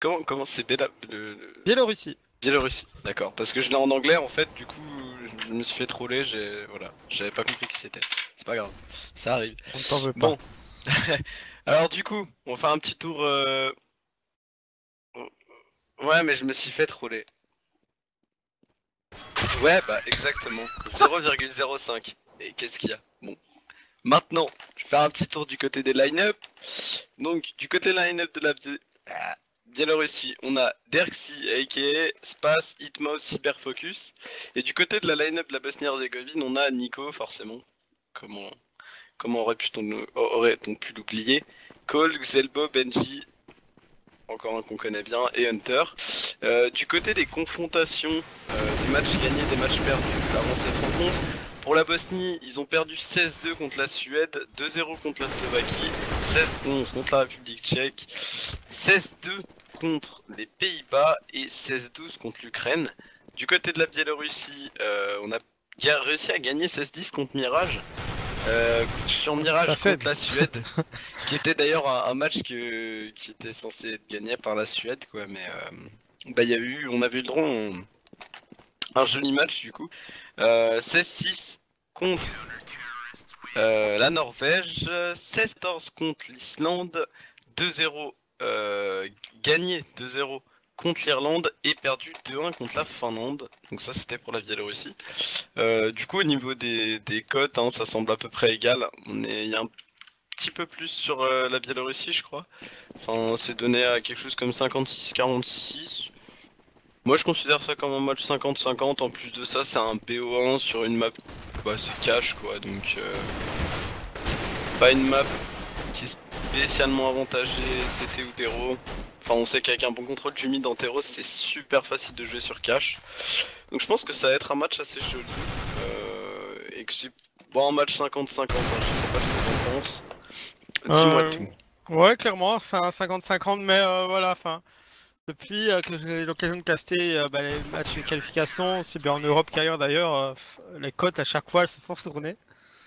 Comment c'est Biélorussie. Biélorussie, d'accord. Parce que je l'ai en anglais en fait, du coup je me suis fait troller, voilà, j'avais pas compris qui c'était. C'est pas grave, ça arrive. On ne t'en veut pas. Bon, alors du coup, on va faire un petit tour. Ouais, mais je me suis fait troller. Ouais, bah exactement, 0,05. Et qu'est-ce qu'il y a? Bon, maintenant, je vais faire un petit tour du côté des line-up. Donc, du côté line-up de la Biélorussie, on a Derxi, aka Space, Hitmouse, Cyberfocus. Et du côté de la line-up de la Bosnie-Herzégovine, on a Nico, forcément. Comment, comment aurait-on pu l'oublier? Cole, Xelbo, Benji, encore un qu'on connaît bien, et Hunter. Du côté des confrontations, des matchs gagnés, des matchs perdus avant cette rencontre, pour la Bosnie, ils ont perdu 16-2 contre la Suède, 2-0 contre la Slovaquie, 16-11 contre la République tchèque, 16-2 contre les Pays-Bas et 16-12 contre l'Ukraine. Du côté de la Biélorussie, on a réussi à gagner 16-10 contre Mirage. Sur La Mirage Suède. contre la Suède, qui était d'ailleurs un match qui était censé être gagné par la Suède, quoi, mais bah on avait eu le droit à un joli match du coup. 16-6 contre la Norvège, 16-14 contre l'Islande, 2-0 gagné 2-0 contre l'Irlande et perdu 2-1 contre la Finlande. Donc ça c'était pour la Biélorussie. Du coup au niveau des cotes, hein, ça semble à peu près égal. Il y a un petit peu plus sur la Biélorussie je crois. Enfin c'est donné à quelque chose comme 56-46. Moi je considère ça comme un match 50-50. En plus de ça c'est un BO1 sur une map, bah c'est cash quoi, donc pas une map qui est spécialement avantagée CT ou Terreau. Enfin on sait qu'avec un bon contrôle du mid en Terreau c'est super facile de jouer sur cash. Donc je pense que ça va être un match assez joli. Et que c'est bon un match 50-50, hein, je sais pas ce que t'en penses. Dis-moi Euh, tout. ouais, clairement, c'est un 50-50, mais voilà, enfin, depuis que j'ai eu l'occasion de caster bah, les matchs de qualification, aussi bien en Europe qu'ailleurs d'ailleurs, les cotes à chaque fois elles se font tourner.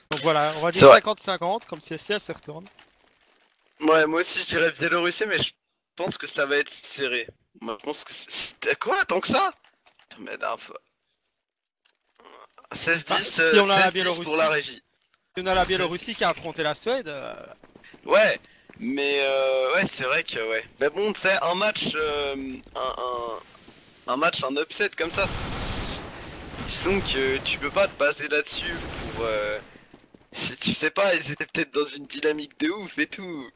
Donc voilà, on va dire C'est vrai. 50-50, comme si elle se retourne. Ouais, moi aussi je dirais Biélorussie, mais je pense que ça va être serré. Moi je pense que c'est quoi tant que ça? Putain, mais non, Bah, 16-10, si on a la 16-10 pour la Biélorussie, régie. si on a la Biélorussie qui a 16-10. affronté la Suède, Ouais, mais ouais, c'est vrai que ouais. Mais bon, tu sais, un match, un match, un upset comme ça, disons que tu peux pas te baser là-dessus pour. Si tu sais pas, ils étaient peut-être dans une dynamique de ouf et tout.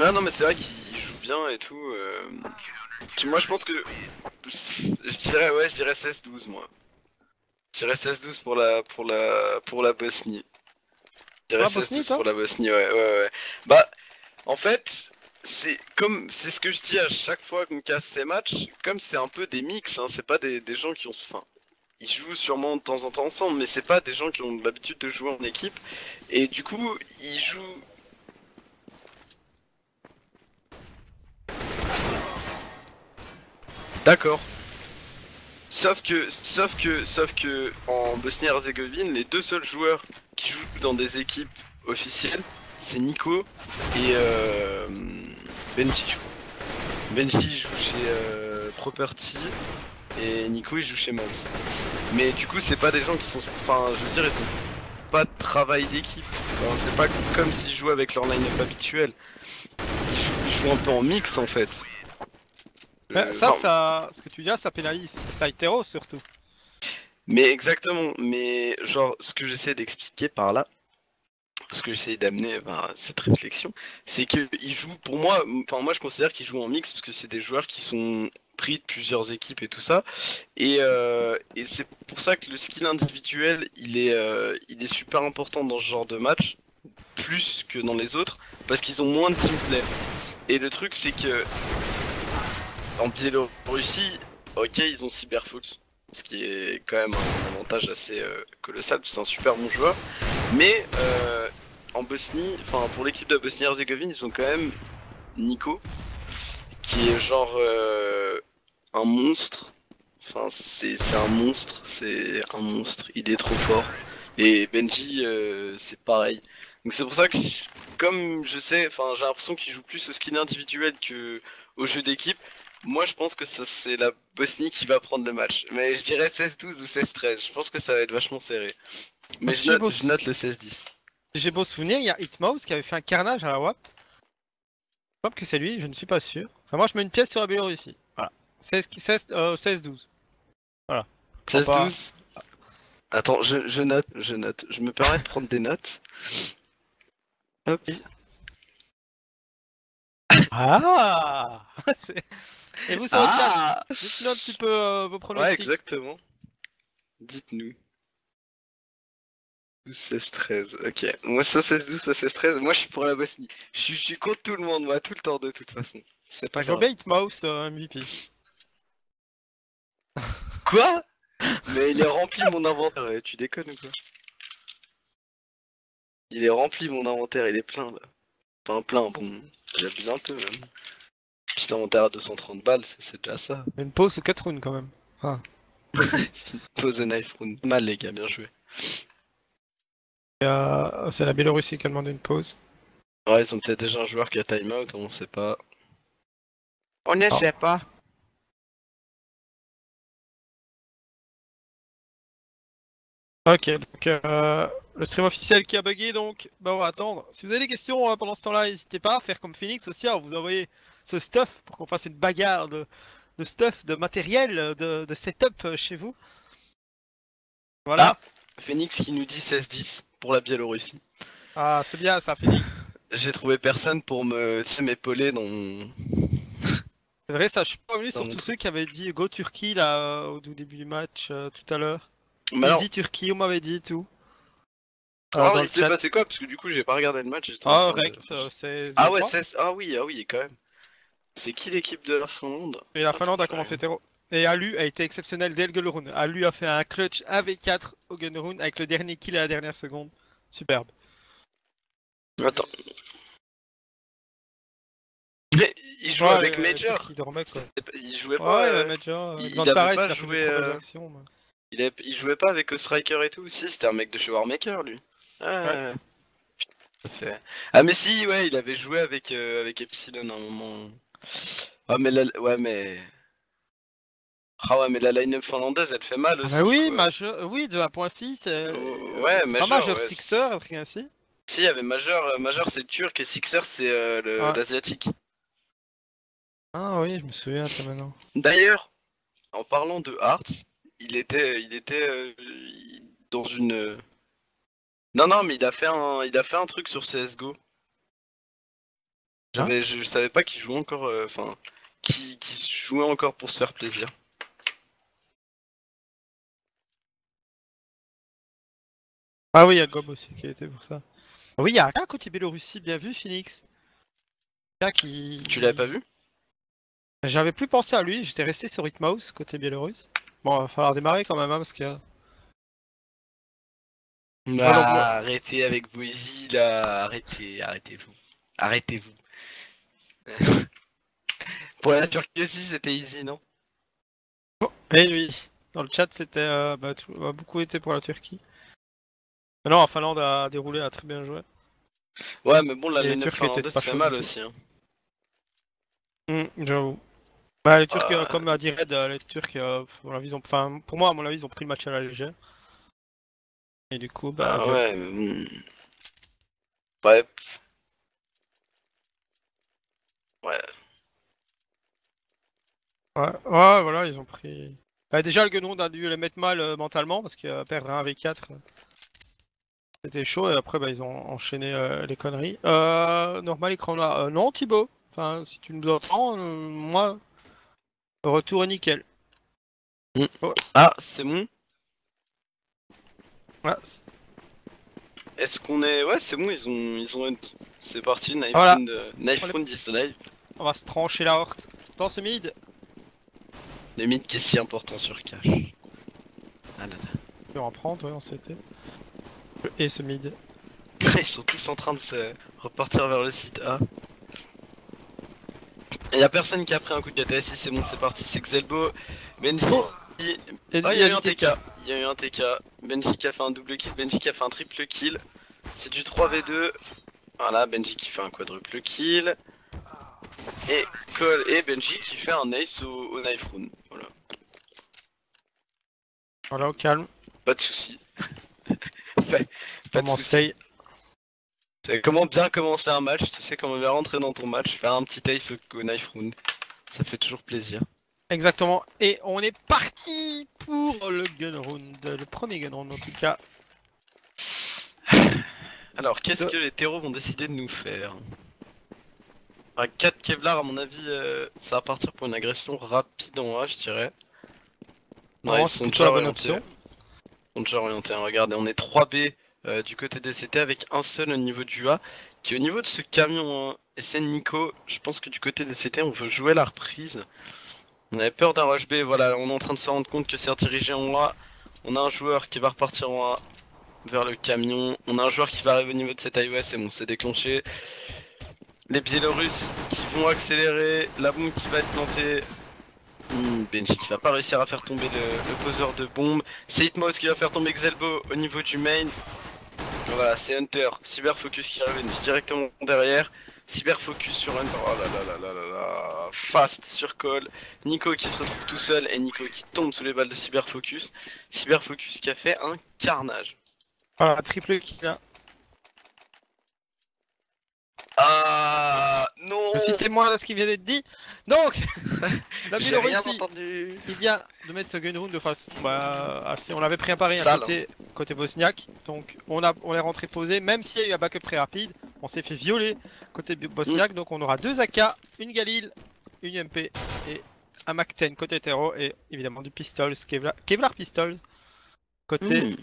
Ah non, mais c'est vrai qu'ils jouent bien et tout. Moi, je pense que je dirais 16-12 moi. Je dirais 16-12 pour la Bosnie. Je dirais toi, Bosnie, 16-12 toi? pour la Bosnie, ouais. Bah, en fait, c'est ce que je dis à chaque fois qu'on casse ces matchs, comme c'est un peu des mix, hein, c'est pas des gens qui ont, enfin, ils jouent sûrement de temps en temps ensemble, mais c'est pas des gens qui ont l'habitude de jouer en équipe, et du coup, ils jouent. D'accord. Sauf que en Bosnie-Herzégovine, les deux seuls joueurs qui jouent dans des équipes officielles, c'est Nico et Benji, je crois. Benji joue chez Property et Nico il joue chez Mons. Mais du coup, c'est pas des gens qui sont. Enfin, je veux dire, ils font pas de travail d'équipe. Enfin, c'est pas comme s'ils jouaient avec leur line-up habituel. Ils jouent un peu en mix en fait. Enfin, Ce que tu dis là, ça pénalise le side hero surtout. mais exactement. Mais genre, ce que j'essaie d'expliquer par là, ce que j'essaie d'amener cette réflexion, c'est qu'ils jouent, pour moi, enfin moi je considère qu'ils jouent en mix parce que c'est des joueurs qui sont pris de plusieurs équipes et tout ça, et c'est pour ça que le skill individuel il est super important dans ce genre de match, plus que dans les autres, parce qu'ils ont moins de teamplay. Et le truc c'est que en Biélorussie, ok ils ont Cyberfox, ce qui est quand même un avantage assez colossal, parce que c'est un super bon joueur, mais en Bosnie, enfin pour l'équipe de Bosnie-Herzégovine, ils ont quand même Nico, qui est genre un monstre. Enfin, c'est un monstre, il est trop fort. Et Benji, c'est pareil. Donc c'est pour ça que, comme je sais, enfin, j'ai l'impression qu'il joue plus au skin individuel que au jeu d'équipe. Moi, je pense que ça c'est la Bosnie qui va prendre le match. Mais je dirais 16-12 ou 16-13. Je pense que ça va être vachement serré. Mais Si j'ai beau, je note le 16-10. si j'ai beau souvenir, il y a Hitmouse qui avait fait un carnage à la WAP. Je crois que c'est lui, je ne suis pas sûr. Enfin, moi, je mets une pièce sur la Biélorussie. Voilà. 16-12. Voilà. 16-12. Attends, je note, je note. Je me permets de prendre des notes. Hop. Ah. Et vous sur le chat, Ah dites-nous un petit peu vos ouais, pronostics. exactement. Dites-nous. 12-16-13, ok. Moi, soit 16-12, soit 16-13. Moi, je suis pour la Bosnie. Je suis contre tout le monde, moi, tout le temps, de toute façon. C'est pas Je vois grave. bien Hitmouse MVP. Quoi? Mais il est rempli mon inventaire, tu déconnes ou quoi? Il est rempli mon inventaire, il est plein là. Enfin, plein, bon. J'abuse un peu même. Petit inventaire à 230 balles, c'est déjà ça. Une pause ou 4 rounds quand même. Pose the knife round. Mal, les gars, bien joué. C'est la Biélorussie qui a demandé une pause. Ouais, ils ont peut-être déjà un joueur qui a timeout, on sait pas. On ne Ah. sait pas. Ok, donc le stream officiel qui a bugué, donc bah on va attendre. Si vous avez des questions pendant ce temps-là, n'hésitez pas à faire comme Phoenix aussi, à vous envoyer ce stuff pour qu'on fasse une bagarre de stuff, de matériel, de setup chez vous. Voilà. Phoenix qui nous dit 16-10 pour la Biélorussie. Ah, c'est bien ça, Phoenix. J'ai trouvé personne pour me, tu sais, m'épauler dans mon... C'est vrai, ça, je suis pas revenu Dans sur mon tous truc. ceux qui avaient dit Go Turquie là au tout début du match tout à l'heure. Mais alors, Easy Turquie, on m'avait dit tout. alors, Dans il le s'est chat. passé quoi? Parce que du coup, j'ai pas regardé le match. J'étais en Ah, train de- Rect, c'est Ah ouais, 0-3. 16... ah oui, quand même. C'est qui l'équipe de la Finlande? Et la Attends, Finlande a je commencé regarde. terreau. Et Alu a été exceptionnel dès le Gunrun. Alu a fait un clutch AV4 au Gunrun avec le dernier kill à la dernière seconde. Superbe. Attends. Mais il joue avec le Major. Turc qui dormait quoi. Il jouait Ouais, pas. Major. il Xantares, avait pas il a fait joué, des trop belles actions. Mais... il jouait pas avec Striker et tout. Si, c'était un mec de chez Warmaker lui. Ouais. Ça fait- Ah mais si, ouais, il avait joué avec Epsilon à un moment. Ah mais ouais mais. Ah ouais mais la line-up finlandaise elle fait mal Ah aussi bah oui, quoi. oui, de 1.6. Ouais, C'était pas Major, Major ouais. Sixer, un truc ainsi. Si, il y avait Major, Major c'est le turc et Sixer c'est Ouais. l'asiatique. Ah oui, je me souviens, tiens maintenant. D'ailleurs, en parlant de Hearts, il était dans une. Non non mais il a fait un truc sur CS:GO. Hein Je savais pas qu'il jouait encore, enfin, qui jouait encore pour se faire plaisir. Ah oui, il y a Gob aussi qui a été pour ça. Ah oui, il y a un côté Biélorussie, bien vu, Phoenix. Un qui... Tu l'avais pas vu? J'avais plus pensé à lui, j'étais resté sur Hitmouse, côté biélorusse. Bon, va falloir démarrer quand même, hein, parce qu'il y a... Ah, Ah, donc, moi- arrêtez avec vos easy là, arrêtez-vous. Arrêtez-vous. Pour la Turquie aussi c'était easy, non? Eh oui, dans le chat c'était beaucoup été pour la Turquie. Mais non, la Finlande a déroulé, a très bien joué. Ouais mais bon la Et les line-up Turcs étaient finlandaise pas fait chauds mal du tout. aussi. Hein. J'avoue. Bah les Turcs, Ah. comme a dit Red, les Turcs, à mon avis, enfin, pour moi, à mon avis, ils ont pris le match à la légère. Et du coup, bah, Ah ouais, ouais. Ouais. ouais, voilà, ils ont pris... Bah, déjà, le Gunrund a dû les mettre mal mentalement, parce que perdre un V4, c'était chaud, et après, bah, ils ont enchaîné les conneries. Normal, écran là. Non, Thibaut. Enfin, si tu nous entends, moi, retour est nickel. Ouais. Ah, c'est bon? Ouais, Est-ce qu'on est... Ouais, c'est bon, ils ont... C'est parti, Knife Voilà. Round, Knife Round 10 live. on va se trancher la horte. Dans ce mid, Le mythe qui est si important sur Cash. Ah là là. on peut en prendre, ouais, en CT. Et ce mid. Ils sont tous en train de se repartir vers le site A. Et y'a personne qui a pris un coup de KTS, c'est bon, c'est parti, c'est Xelbo, Benji. Et Ah, il y a eu un TK. Il y a eu un TK. Benji qui a fait un double kill, Benji qui a fait un triple kill. C'est du 3v2. Voilà, Benji qui fait un quadruple kill. Et Cole et Benji qui fait un ace au knife rune. Voilà. Voilà, au calme. Pas de soucis. Pas de Comment soucis. stay. C'est comment bien commencer un match, tu sais comment bien rentrer dans ton match, faire un petit ace au knife rune. Ça fait toujours plaisir. Exactement. Et on est parti pour le gun round. Le premier gun round en tout cas. Alors, qu'est-ce que les terreaux vont décider de nous faire? 4 Kevlar, à mon avis, ça va partir pour une agression rapide en A, je dirais. Non, ils c'est sont plutôt déjà la bonne orientés. option. Ils sont déjà orientés, hein. Regardez, on est 3B du côté des CT avec un seul au niveau du A, qui est au niveau de ce camion, hein. Et c'est Nico. Je pense que du côté des CT, on veut jouer la reprise. On avait peur d'un rush B, voilà, on est en train de se rendre compte que c'est redirigé en A. On a un joueur qui va repartir en A vers le camion. On a un joueur qui va arriver au niveau de cette iOS, c'est bon, c'est déclenché. Les Biélorusses qui vont accélérer, la bombe qui va être plantée. Benji qui va pas réussir à faire tomber le poseur de bombe. C'est Hitmouse qui va faire tomber Xelbo au niveau du main. Voilà, c'est Hunter, Cyberfocus qui arrive directement derrière. Cyberfocus sur Hunter, oh là là là là là là. Fast sur Cole. Nico qui se retrouve tout seul et Nico qui tombe sous les balles de Cyberfocus. Cyberfocus qui a fait un carnage. Voilà, triple kill là. Ah non. Je suis témoin de ce qui vient d'être dit. Donc, la J'ai rien Biélorussie, entendu. il vient de mettre ce gun round de façon assez. On l'avait préparé Sale, côté bosniaque. Donc, on est rentré posé. Même s'il y a eu un backup très rapide, on s'est fait violer côté bosniaque. Donc, on aura 2 AK, une Galil, une MP et un Mac-10 côté terreau. Et évidemment du Pistols, Kevlar Pistols côté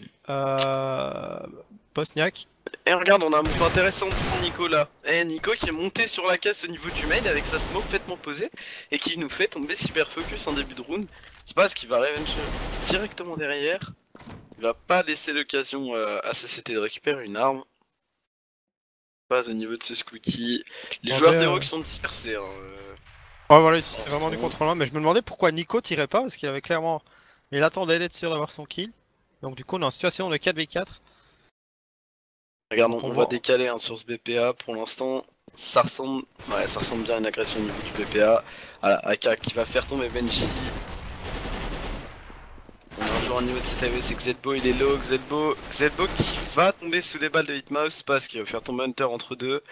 bosniaque. Et regarde, on a un move intéressant pour Nico là. Et Nico qui est monté sur la caisse au niveau du main avec sa smoke faittement posée et qui nous fait tomber Cyberfocus en début de round. C'est pas ce qu'il va revenge directement derrière. Il va pas laisser l'occasion à CCT de récupérer une arme. Pas au niveau de ce squeaky. Les joueurs terreau qui sont dispersés. Hein, Ouais, voilà, ici c'est vraiment du contrôle. Mais je me demandais pourquoi Nico tirait pas parce qu'il avait clairement. Il attendait d'être sûr d'avoir son kill. Donc, du coup, on est en situation de 4v4. Regarde, on va décaler hein, sur ce BPA pour l'instant. Ça ressemble bien à une agression au niveau du BPA. Voilà, AK qui va faire tomber Benji. On a un joueur au niveau de cette AV, c'est Xelbo, il est low. Xelbo qui va tomber sous les balles de Hitmouse parce qu'il va faire tomber Hunter entre deux.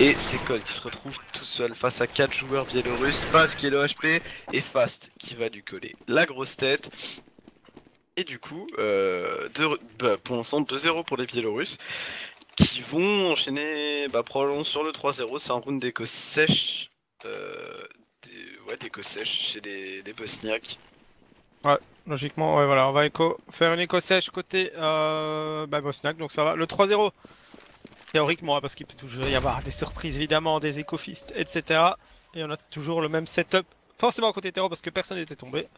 Et c'est Cole qui se retrouve tout seul face à 4 joueurs biélorusses. Fast qui est le HP et Fast qui va lui coller la grosse tête. Et du coup, pour l'instant 2-0 pour les Biélorusses qui vont enchaîner probablement sur le 3-0. C'est un round d'éco sèche, d'éco sèche chez les Bosniaques. Ouais, logiquement, ouais, voilà, on va faire une éco sèche côté bosniaque, donc ça va. Le 3-0, théoriquement, parce qu'il peut toujours y avoir des surprises évidemment, des écofistes, etc. Et on a toujours le même setup, forcément côté terreau parce que personne n'était tombé.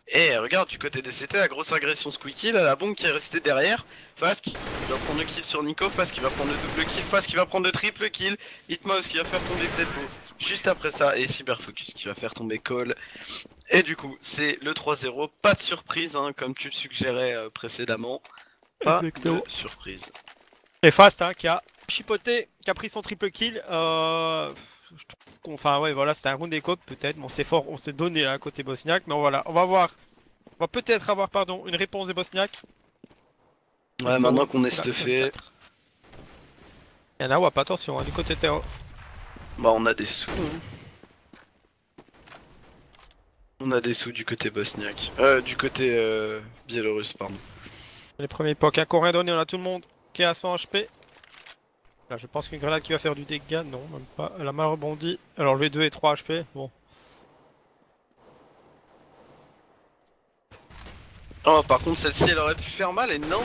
Et regarde du côté des CT, la grosse agression squeaky, là, la bombe qui est restée derrière. Fast qui va prendre le kill sur Nico, Fast qui va prendre le double kill, Fast qui va prendre le triple kill, Hitmouse qui va faire tomber Zedbo juste après ça, et Cyberfocus qui va faire tomber Cole. Et du coup, c'est le 3-0, pas de surprise, hein, comme tu le suggérais précédemment. Pas de surprise. Et Fast hein, qui a chipoté, qui a pris son triple kill. Enfin ouais voilà, c'était un round d'éco peut-être, bon c'est fort, on s'est donné là côté bosniaque, mais voilà, on va peut-être avoir une réponse des bosniaques. Ouais, maintenant qu'on est stuffé. Il y en a WAP, attention, hein, du côté terreau. Bah on a des sous. Hein. On a des sous du côté bosniaque. Du côté biélorusse, pardon. Les premiers pocs, qu'on rien donné, on a tout le monde qui est à 100 HP. Là je pense qu'une grenade qui va faire du dégât, non même pas, elle a mal rebondi. Alors le V2 et 3 HP, bon. Oh par contre celle-ci elle aurait pu faire mal et non.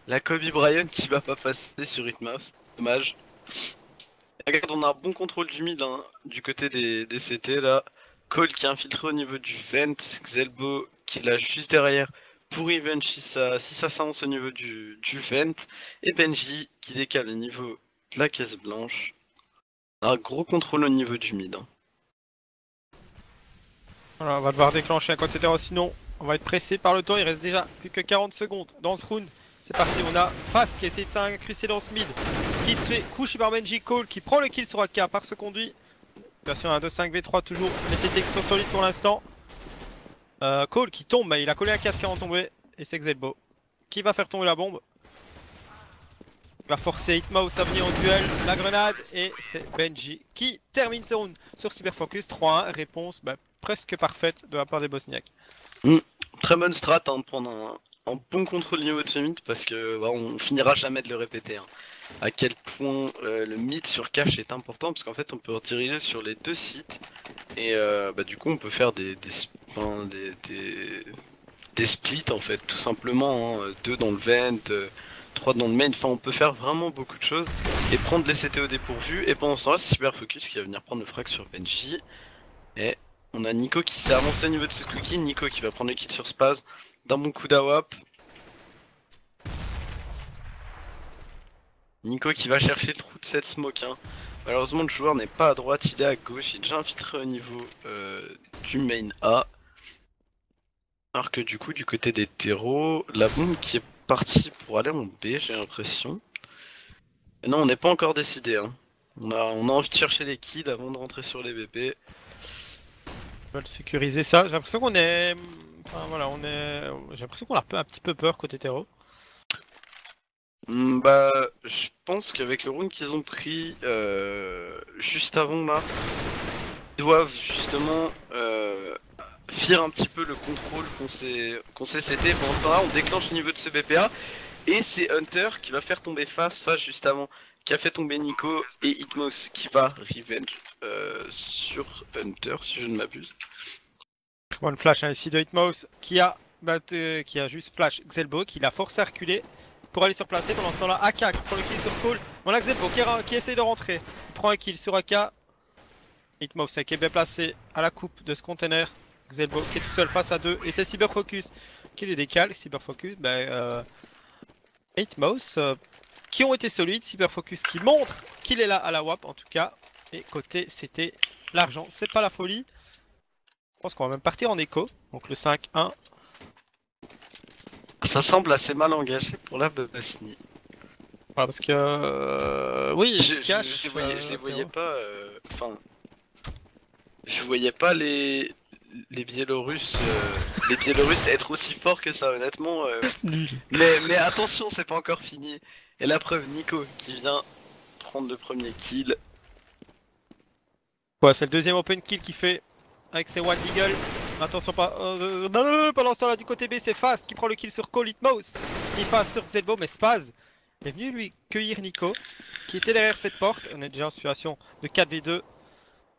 La Kobe Bryant qui va pas passer sur Hitmouse, dommage. Regarde on a un bon contrôle du mid hein, du côté des CT là. Cole qui est infiltré au niveau du vent, Xelbo qui est là juste derrière pour revenge si ça s'avance au niveau du vent, et Benji qui décale au niveau de la caisse blanche. Un gros contrôle au niveau du mid. Hein. Voilà, on va devoir déclencher un côté terreau, sinon on va être pressé par le temps. Il reste déjà plus que 40 secondes dans ce round. C'est parti, on a Fast qui essaie de s'incruster dans ce mid, qui se fait coucher par Benji. Cole qui prend le kill sur AK par ce conduit. Version 1 2-5v3 toujours, mais c'était qui sont solides pour l'instant. Cole qui tombe, mais il a collé un casque avant de tomber. Et c'est Xelbo qui va faire tomber la bombe. Il va forcer Hitmouse à venir au duel, la grenade, et c'est Benji qui termine ce round sur Cyberfocus. 3-1, réponse presque parfaite de la part des Bosniaques. Très bonne strat hein, de prendre un bon contrôle niveau de ce mid parce que on finira jamais de le répéter. Hein. À quel point le mid sur cache est important parce qu'en fait on peut rediriger sur les deux sites et du coup on peut faire des splits en fait tout simplement, hein, 2 dans le vent, 3 dans le main, enfin on peut faire vraiment beaucoup de choses et prendre les CT au dépourvu et pendant ce temps là c'est Cyberfocus qui va venir prendre le frag sur Benji et on a Nico qui s'est avancé au niveau de ce cookie, Nico qui va prendre le kill sur Spaz d'un bon coup d'AWAP. Nico qui va chercher le trou de cette smoke hein. Malheureusement le joueur n'est pas à droite, il est à gauche, il est déjà infiltré au niveau du main A. Alors que du coup du côté des terreaux, la bombe qui est partie pour aller en B j'ai l'impression. Et non on n'est pas encore décidé hein. On a envie de chercher les kills avant de rentrer sur les BP. Ils veulent sécuriser ça, j'ai l'impression qu'on est... Enfin voilà, on est... J'ai l'impression qu'on a un petit peu peur côté terreau. Je pense qu'avec le round qu'ils ont pris juste avant là, ils doivent justement fier un petit peu le contrôle qu'on s'est cété. Pendant ce temps-là, on déclenche le niveau de ce BPA et c'est Hunter qui va faire tomber Fast juste avant, qui a fait tomber Nico et Hitmouse qui va revenge sur Hunter si je ne m'abuse. One flash hein, ici de Hitmouse qui a juste flash Xelbo qui l'a forcé à reculer pour aller se replacer. Pendant ce temps-là, AK qui prend le kill sur Cole. On a Xelbo qui essaye de rentrer. Il prend un kill sur AK. Hitmouse qui est bien placé à la coupe de ce container. Xelbo qui est tout seul face à 2. Et c'est Cyberfocus qui le décale. Cyberfocus, Hitmouse qui ont été solides. Cyberfocus qui montre qu'il est là à la WAP en tout cas. Et côté c'était l'argent, c'est pas la folie. Je pense qu'on va même partir en écho. Donc le 5-1. Ça semble assez mal engagé pour la Bosnie. Voilà, parce que oui, je les voyais pas. Enfin, je voyais pas les Biélorusses, être aussi forts que ça, honnêtement. Mais attention, c'est pas encore fini. Et la preuve, Nico qui vient prendre le premier kill. Ouais, c'est le deuxième open kill qu'il fait avec ses One Eagle. Attention pas. Pendant ce temps-là, du côté B, c'est Fast qui prend le kill sur Cole Hitmouse. Il passe sur Xelbo, mais Spaz est venu lui cueillir Nico qui était derrière cette porte. On est déjà en situation de 4v2.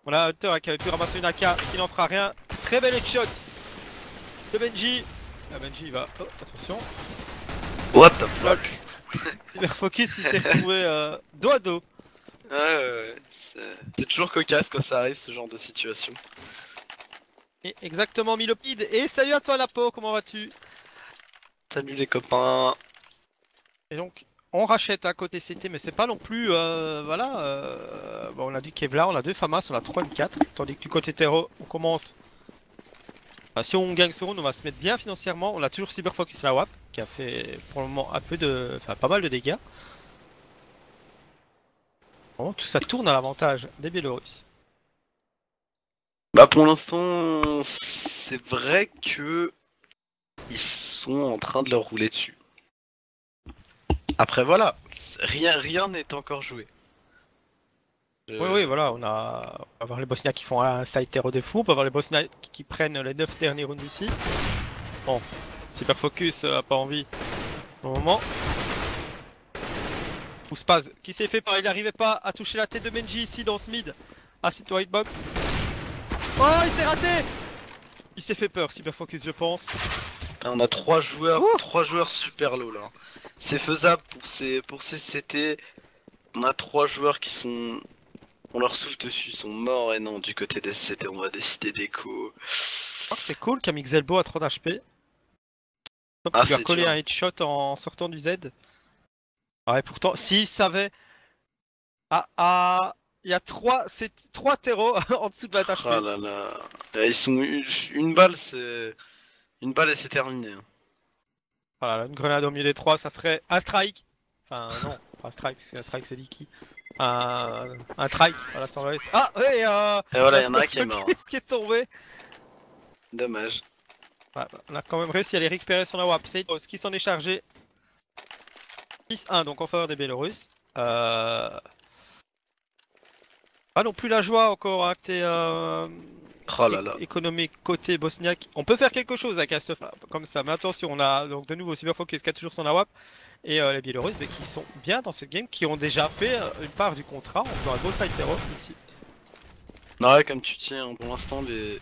On a Hunter qui avait pu ramasser une AK qui n'en fera rien. Très bel headshot de Benji. Ah, Benji il va. Oh, attention. What the fuck. Cyberfocus il s'est retrouvé dos à dos. C'est toujours cocasse quand ça arrive ce genre de situation. Et exactement Milopide. Et salut à toi Lapo, comment vas-tu? Salut les copains. Et donc on rachète à côté CT mais c'est pas non plus voilà bon, on a du Kevlar, on a 2 Famas, on a 3 M4. Tandis que du côté terreau on commence. Si on gagne ce round on va se mettre bien financièrement. On a toujours Cyberfocus la WAP qui a fait pour le moment pas mal de dégâts. Bon, tout ça tourne à l'avantage des Biélorusses. Pour l'instant, c'est vrai que ils sont en train de leur rouler dessus. Après voilà, rien n'est encore joué. Oui, voilà, on va avoir les Bosniaques qui font un side terreau de fou, on peut avoir les Bosniaques qui prennent les 9 derniers rounds ici. Bon, Cyberfocus a pas envie au moment. Ou Spaz qui s'est fait pas, il n'arrivait pas à toucher la tête de Benji ici dans ce mid. Ah, c'est toi hitbox. Oh, il s'est raté. Il s'est fait peur, Cyberfocus je pense. On a 3 joueurs, 3 joueurs super low là. C'est faisable pour ces CT. On a 3 joueurs qui sont... On leur souffle dessus, ils sont morts et non, du côté des CT on va décider d'écho. Je crois que c'est cool qu'a mis Xelbo à 30 HP. Il lui a collé un headshot en sortant du Z. Ouais, pourtant, s'il savait... il y a 3 terreaux en dessous de la tâche. Oh là là. Ils sont une balle, c'est une balle et c'est terminé. Voilà, une grenade au milieu des 3, ça ferait un strike. Enfin, non, pas un strike, puisque un strike c'est liquide. Un trike, voilà, sans le S. Ah, ouais, Et voilà, il y en a un qui est mort. Qu'est-ce qui est tombé? Dommage. Ouais, on a quand même réussi à les récupérer sur la WAP. C'est ce qui s'en est chargé. 6-1 donc en faveur des Biélorusses. Pas non plus la joie encore hein, côté Oh là là. économique côté bosniaque. On peut faire quelque chose avec Astef comme ça, mais attention, on a donc de nouveau Cyberfocus qui a toujours son AWAP et les Biélorusses mais qui sont bien dans ce game, qui ont déjà fait une part du contrat en faisant un beau side hero ici. Non, ouais, comme tu tiens pour l'instant les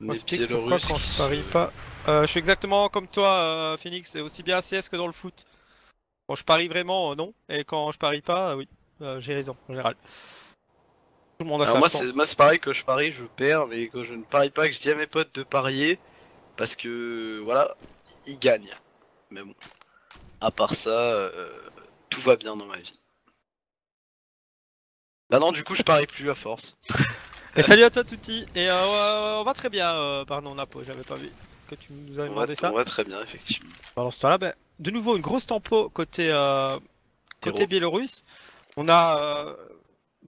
Biélorusses. Quand je parie pas. Je suis exactement comme toi, Phoenix, c'est aussi bien ACS que dans le foot. Quand je parie vraiment, non, et quand je parie pas, oui, j'ai raison en général. Tout le monde a sa chance. Moi c'est pareil, quand je parie je perds, mais quand je ne parie pas, que je dis à mes potes de parier, parce que voilà, ils gagnent. Mais bon, à part ça, tout va bien dans ma vie. Bah non, du coup je parie plus à force. Et salut à toi Touti, et on va très bien, pardon Napo, j'avais pas vu que tu nous avais demandé ça. On va très bien effectivement. Pendant ce temps-là, bah, de nouveau une grosse tempo côté biélorusse. On a...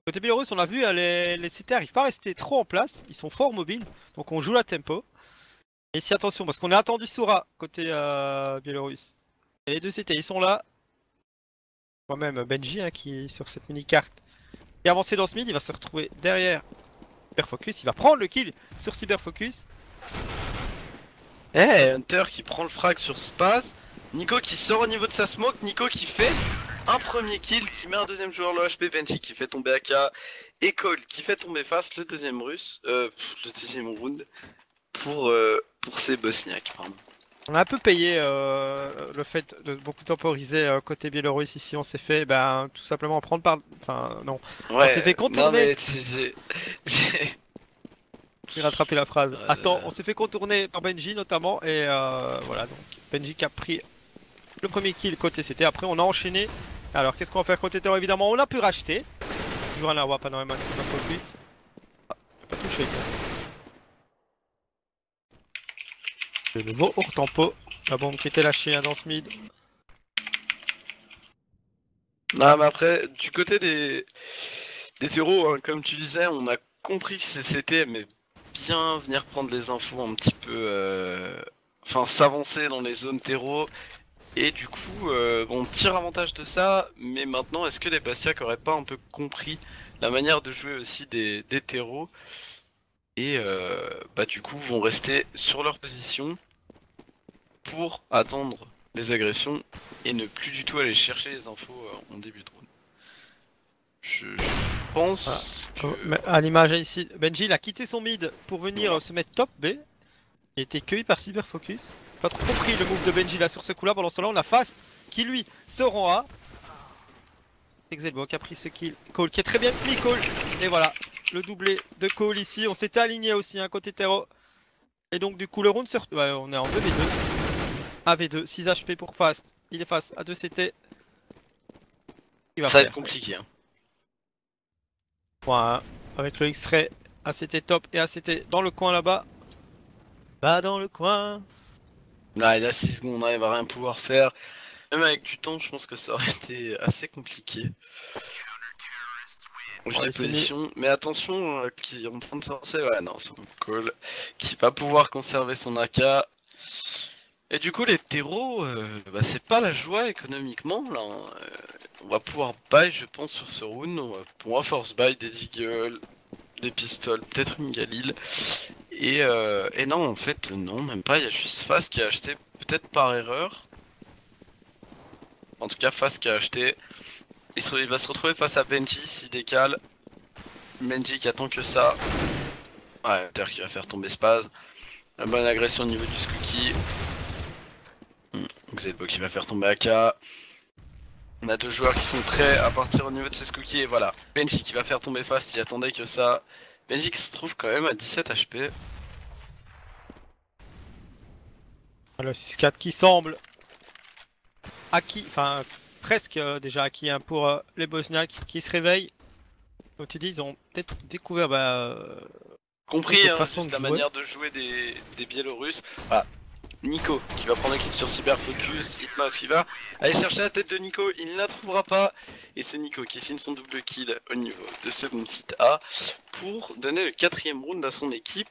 Côté biélorusse, on a vu les CT arrivent pas à rester trop en place, ils sont fort mobiles, donc on joue la tempo. Et ici attention, parce qu'on a attendu Soura côté biélorusse. Et les deux CT, ils sont là. Moi-même Benji, hein, qui est sur cette mini-carte, est avancé dans ce mid, il va se retrouver derrière Cyberfocus, il va prendre le kill sur Cyberfocus. Hunter qui prend le frag sur Spaz, Nico qui sort au niveau de sa smoke, Nico qui fait un premier kill, qui met un deuxième joueur le HP, Benji qui fait tomber AK, et Cole qui fait tomber face le deuxième russe, le deuxième round pour ces bosniaques, pardon. On a un peu payé le fait de beaucoup temporiser côté biélorusse ici, on s'est fait tout simplement prendre par... Enfin non, ouais, on s'est fait contourner... J'ai rattrapé la phrase. Attends, on s'est fait contourner par Benji notamment et voilà donc Benji qui a pris le premier kill côté CT. Après on a enchaîné. Alors qu'est-ce qu'on va faire côté terror? Évidemment on a pu racheter. Toujours un AWAP énormément de focus. Ah, pas touché. De nouveau hors tempo. La bombe qui était lâchée hein, dans ce mid. Non mais après du côté des terreaux, hein, comme tu disais, on a compris que c'était mais bien venir prendre les infos un petit peu, enfin s'avancer dans les zones terreau, et du coup on tire avantage de ça, mais maintenant est-ce que les Bastiaques auraient pas un peu compris la manière de jouer aussi des terreaux, et du coup vont rester sur leur position pour attendre les agressions et ne plus du tout aller chercher les infos en début de round. Je pense que... À l'image ici, Benji il a quitté son mid pour venir se mettre top B. Il était cueilli par Cyberfocus. Pas trop compris le move de Benji là sur ce coup là. Pendant ce temps là on a Fast qui lui se rend A. Exelbo qui a pris ce kill. Cole qui est très bien pris, Cole. Et voilà, le doublé de Cole ici. On s'était aligné aussi hein, côté terreau. Et donc du coup le round on est en 2v2. 1v2, 6 HP pour Fast. Il est face à 2 CT. Ça va être compliqué hein. Point avec le X-Ray, ACT top et ACT dans le coin là-bas. Pas dans le coin. Là il a 6 secondes, hein, il va rien pouvoir faire. Même avec du temps, je pense que ça aurait été assez compliqué. Position. Mais attention, qui est en train de s'avancer. Ouais, non, c'est un call qui va pouvoir conserver son AK. Et du coup, les terreaux, c'est pas la joie économiquement là. On va pouvoir buy, je pense, sur ce round. On va force buy des Deagle, des pistoles, peut-être une Galil. Et non, en fait, non, même pas. Il y a juste Fast qui a acheté, peut-être par erreur. En tout cas, Fast qui a acheté. Il va se retrouver face à Benji s'il décale. Benji qui attend que ça. Ouais, Hunter qui va faire tomber Spaz. La bonne agression au niveau du Skooky. Xelbo qui va faire tomber AK. On a deux joueurs qui sont prêts à partir au niveau de ces Skooky. Et voilà, Benji qui va faire tomber Fast, il attendait que ça. Benji qui se trouve quand même à 17 HP. Le 6-4 qui semble acquis, enfin presque déjà acquis hein, pour les Bosniaques qui se réveillent. comme tu dis, ils ont peut-être découvert Compris cette hein, façon juste de la jouer. manière de jouer des Biélorusses. Voilà. Nico qui va prendre un kill sur Cyberfocus, Hitmouse qui va aller chercher la tête de Nico, il ne la trouvera pas. Et c'est Nico qui signe son double kill au niveau de ce boom site A pour donner le 4ème round à son équipe.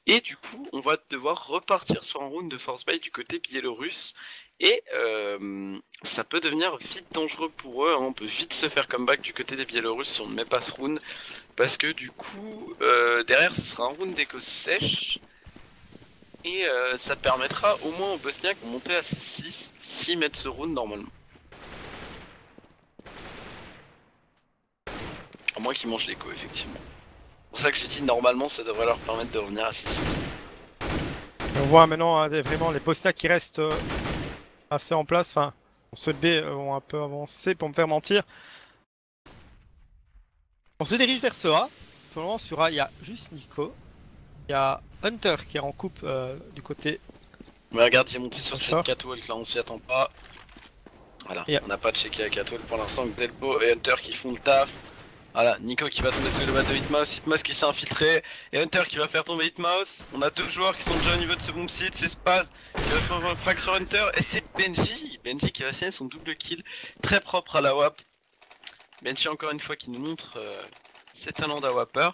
Et du coup on va devoir repartir sur un round de force buy du côté biélorusse. Et ça peut devenir vite dangereux pour eux, hein. On peut vite se faire comeback du côté des Biélorusses si on ne met pas ce round. Parce que du coup derrière ce sera un round d'écho sèche. Et ça permettra au moins aux Bosniaques de monter à 6-6 s'ils mettent ce round normalement. À moins qu'ils mangent l'écho effectivement. C'est pour ça que j'ai dit normalement ça devrait leur permettre de revenir à 6-6. On voit maintenant vraiment les Bosniaques qui restent assez en place. Enfin, ceux de B ont un peu avancé pour me faire mentir. On se dirige vers ce A. Pour le moment sur A il y a juste Nico. Il y a Hunter qui est en coupe du côté. Mais regarde, il est monté sur D'accord. cette catwalk là, on s'y attend pas. Voilà, Yeah. on n'a pas checké la catwalk pour l'instant. Delpo et Hunter qui font le taf. Voilà, Nico qui va tomber sur le bas de Hitmouse, Hitmouse qui s'est infiltré, et Hunter qui va faire tomber Hitmouse. On a 2 joueurs qui sont déjà au niveau de ce boom site, c'est Spaz qui va faire un frag sur Hunter, et c'est Benji qui va signer son double kill, très propre à la WAP. Benji encore une fois qui nous montre ses talents d'AWAPer.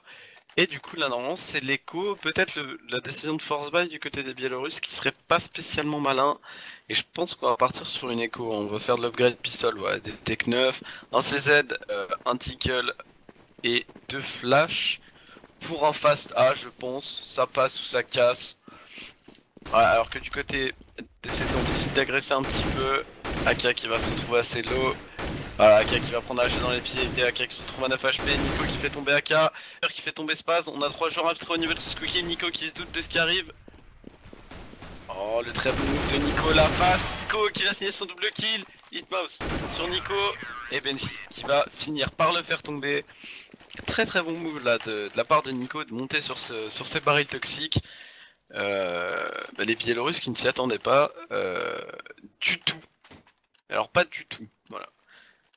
Et du coup là normalement c'est l'écho, peut-être la décision de force buy du côté des Biélorusses qui serait pas spécialement malin. Et je pense qu'on va partir sur une écho, on va faire de l'upgrade pistol, ouais, des tech 9, un CZ, un tickle et 2 flash. Pour un fast A je pense, ça passe ou ça casse. Ouais, alors que du côté on décide d'agresser un petit peu, Aka qui va se retrouver assez low. Voilà, Aka qui va prendre la hache dans les pieds, et Aka qui se retrouve à 9 HP, Nico qui fait tomber Aka, qui fait tomber Spaz, on a 3 joueurs infiltrés au niveau de ce squeaky, Nico qui se doute de ce qui arrive. Oh, le très bon move de Nico, la face, Nico qui va signer son double kill, Hitmouse sur Nico, et Benji qui va finir par le faire tomber. Très bon move là de la part de Nico de monter sur ces barils toxiques. Les Biélorusses qui ne s'y attendaient pas du tout. Alors pas du tout, voilà.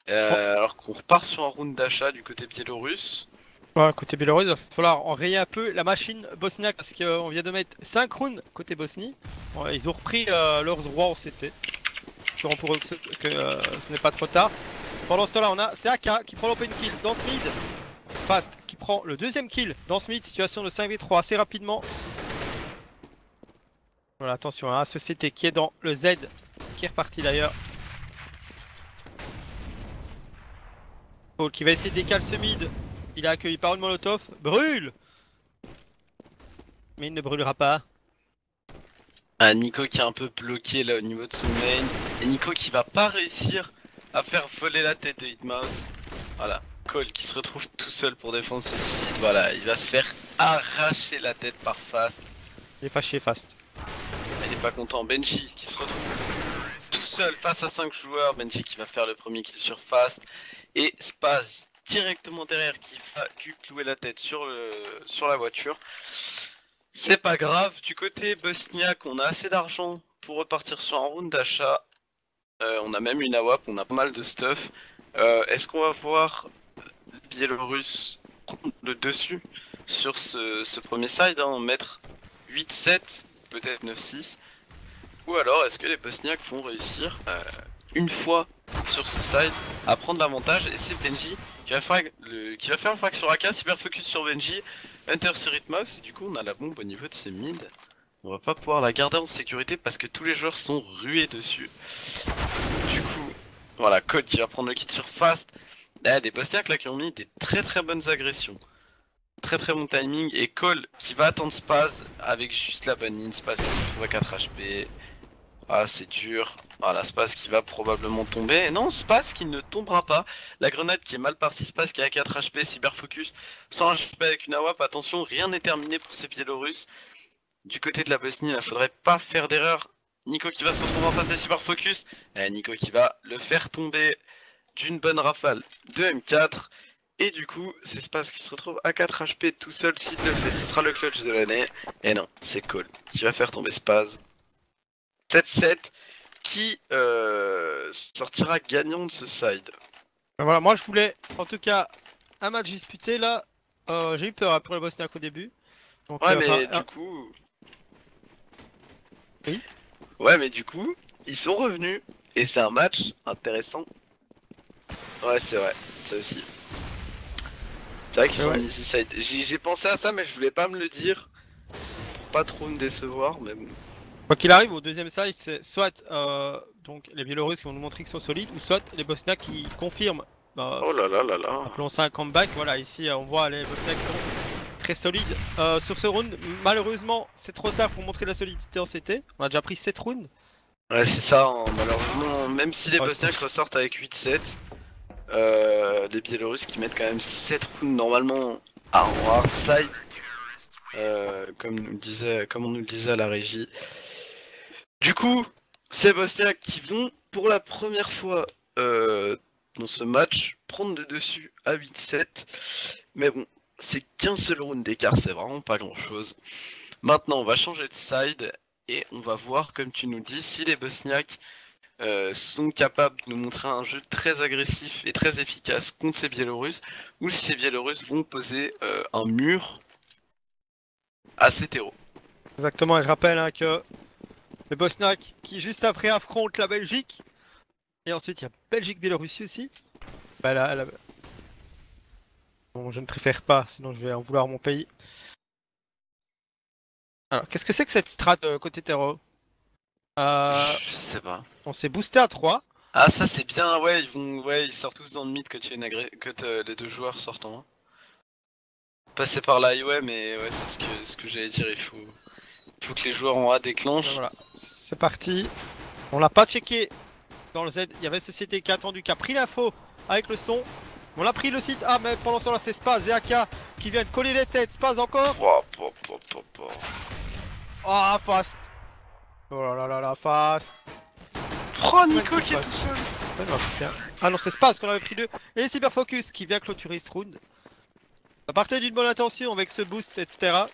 Alors qu'on repart sur un round d'achat du côté biélorusse. Ouais, côté Biélorusse, il va falloir enrayer un peu la machine bosniaque parce qu'on vient de mettre 5 rounds côté Bosnie. Ouais, ils ont repris leurs droits au CT. Espérons pour eux que ce n'est pas trop tard. Pendant ce temps-là, on a Aka qui prend l'open kill dans ce mid. Fast qui prend le 2ème kill dans ce mid. Situation de 5v3 assez rapidement. Voilà, attention, hein, ce CT qui est dans le Z qui est reparti d'ailleurs. Paul qui va essayer de décaler ce mid. Il est accueilli par une molotov. Brûle! Mais il ne brûlera pas. Ah, Nico qui est un peu bloqué là au niveau de son main. Et Nico qui va pas réussir à faire voler la tête de Hitmouse. Voilà, Cole qui se retrouve tout seul pour défendre ce site. Voilà, il va se faire arracher la tête par Fast. Il est fâché, Fast. Il est pas content. Benji qui se retrouve tout seul face à 5 joueurs. Benji qui va faire le premier kill sur Fast. Et Spaz directement derrière qui va lui clouer la tête sur la voiture. C'est pas grave, du côté bosniaque on a assez d'argent pour repartir sur un round d'achat. On a même une AWAP, on a pas mal de stuff. Est-ce qu'on va voir Biélorusse prendre le dessus sur ce premier side, hein, mettre 8-7, peut-être 9-6? Ou alors est-ce que les bosniaques vont réussir une fois sur ce side à prendre l'avantage? Et c'est Benji qui va faire le frag sur AK, cyber focus sur Benji, Hunter sur Hitmouse, et du coup on a la bombe au niveau de ses mid. On va pas pouvoir la garder en sécurité parce que tous les joueurs sont rués dessus. Du coup, voilà, Code qui va prendre le kit sur Fast. Ah, des Bosniaques là qui ont mis des très bonnes agressions. Très bon timing, et Cole qui va attendre Spaz avec juste la bonne ligne. Spaz qui se retrouve à 4 HP. Ah, c'est dur. Voilà, Spaz qui va probablement tomber. Et non, Spaz qui ne tombera pas. La grenade qui est mal partie, Spaz qui a 4 HP, cyberfocus, 100 HP avec une AWAP. Attention, rien n'est terminé pour ces Biélorusses. Du côté de la Bosnie, il ne faudrait pas faire d'erreur. Nico qui va se retrouver en face de cyberfocus. Et Nico qui va le faire tomber d'une bonne rafale de M4. Et du coup, c'est Spaz qui se retrouve à 4 HP tout seul. S'il le fait, ce sera le clutch de l'année. Et non, c'est Cole qui va faire tomber Spaz. 7-7 qui sortira gagnant de ce side. Voilà, moi je voulais en tout cas un match disputé là. J'ai eu peur pour le Bosniaque au début. Donc, Ouais, mais du coup. Oui. Ouais, mais du coup, ils sont revenus. Et c'est un match intéressant. Ouais, c'est vrai, ça aussi. C'est vrai qu'ils sont ouais. en easy side. J'ai pensé à ça, mais je voulais pas me le dire. Pour pas trop me décevoir, mais bon. Quoi qu'il arrive, au deuxième side, c'est soit donc les Biélorusses qui vont nous montrer qu'ils sont solides, ou soit les Bosniaques qui confirment. Oh là là là là. Appelons ça un comeback. Voilà, ici on voit les Bosniaques sont très solides. Sur ce round, malheureusement, c'est trop tard pour montrer la solidité en CT. On a déjà pris 7 rounds. Ouais, c'est ça, hein. Malheureusement, même si les Ouais, Bosniaques ressortent avec 8-7, les Biélorusses qui mettent quand même 7 rounds normalement en hard side, comme on nous le disait à la régie. Du coup, ces Bosniaques qui vont pour la première fois dans ce match prendre le dessus à 8-7. Mais bon, c'est qu'un seul round d'écart, c'est vraiment pas grand chose. Maintenant, on va changer de side et on va voir, comme tu nous dis, si les Bosniaques sont capables de nous montrer un jeu très agressif et très efficace contre ces Biélorusses, ou si ces Biélorusses vont poser un mur à ces terreaux. Exactement, et je rappelle hein, que les Bosniaques qui juste après affrontent la Belgique. Et ensuite il y a Belgique-Biélorussie aussi. Bah là. Bon, je ne préfère pas, sinon je vais en vouloir mon pays. Alors, qu'est-ce que c'est que cette strat côté terreau? Je sais pas. On s'est boosté à 3. Ah ça c'est bien, ouais ils sortent tous dans le mid quand il y a les deux joueurs sortent en 1. Passer par là, ouais, mais ouais c'est ce que j'allais dire, il faut que les joueurs en A déclenchent. Voilà, c'est parti. On l'a pas checké dans le Z, il y avait Société qui a attendu, qui a pris l'info avec le son. On l'a pris le site, ah mais pendant ce temps là c'est Spaz et AK qui viennent coller les têtes, Spaz encore. Oh fast. Oh là là là là, fast. Oh Nico qui est tout seul. Ah non c'est Spaz qu'on avait pris deux. Et Cyberfocus qui vient clôturer ce round. Ça partait d'une bonne intention avec ce boost etc.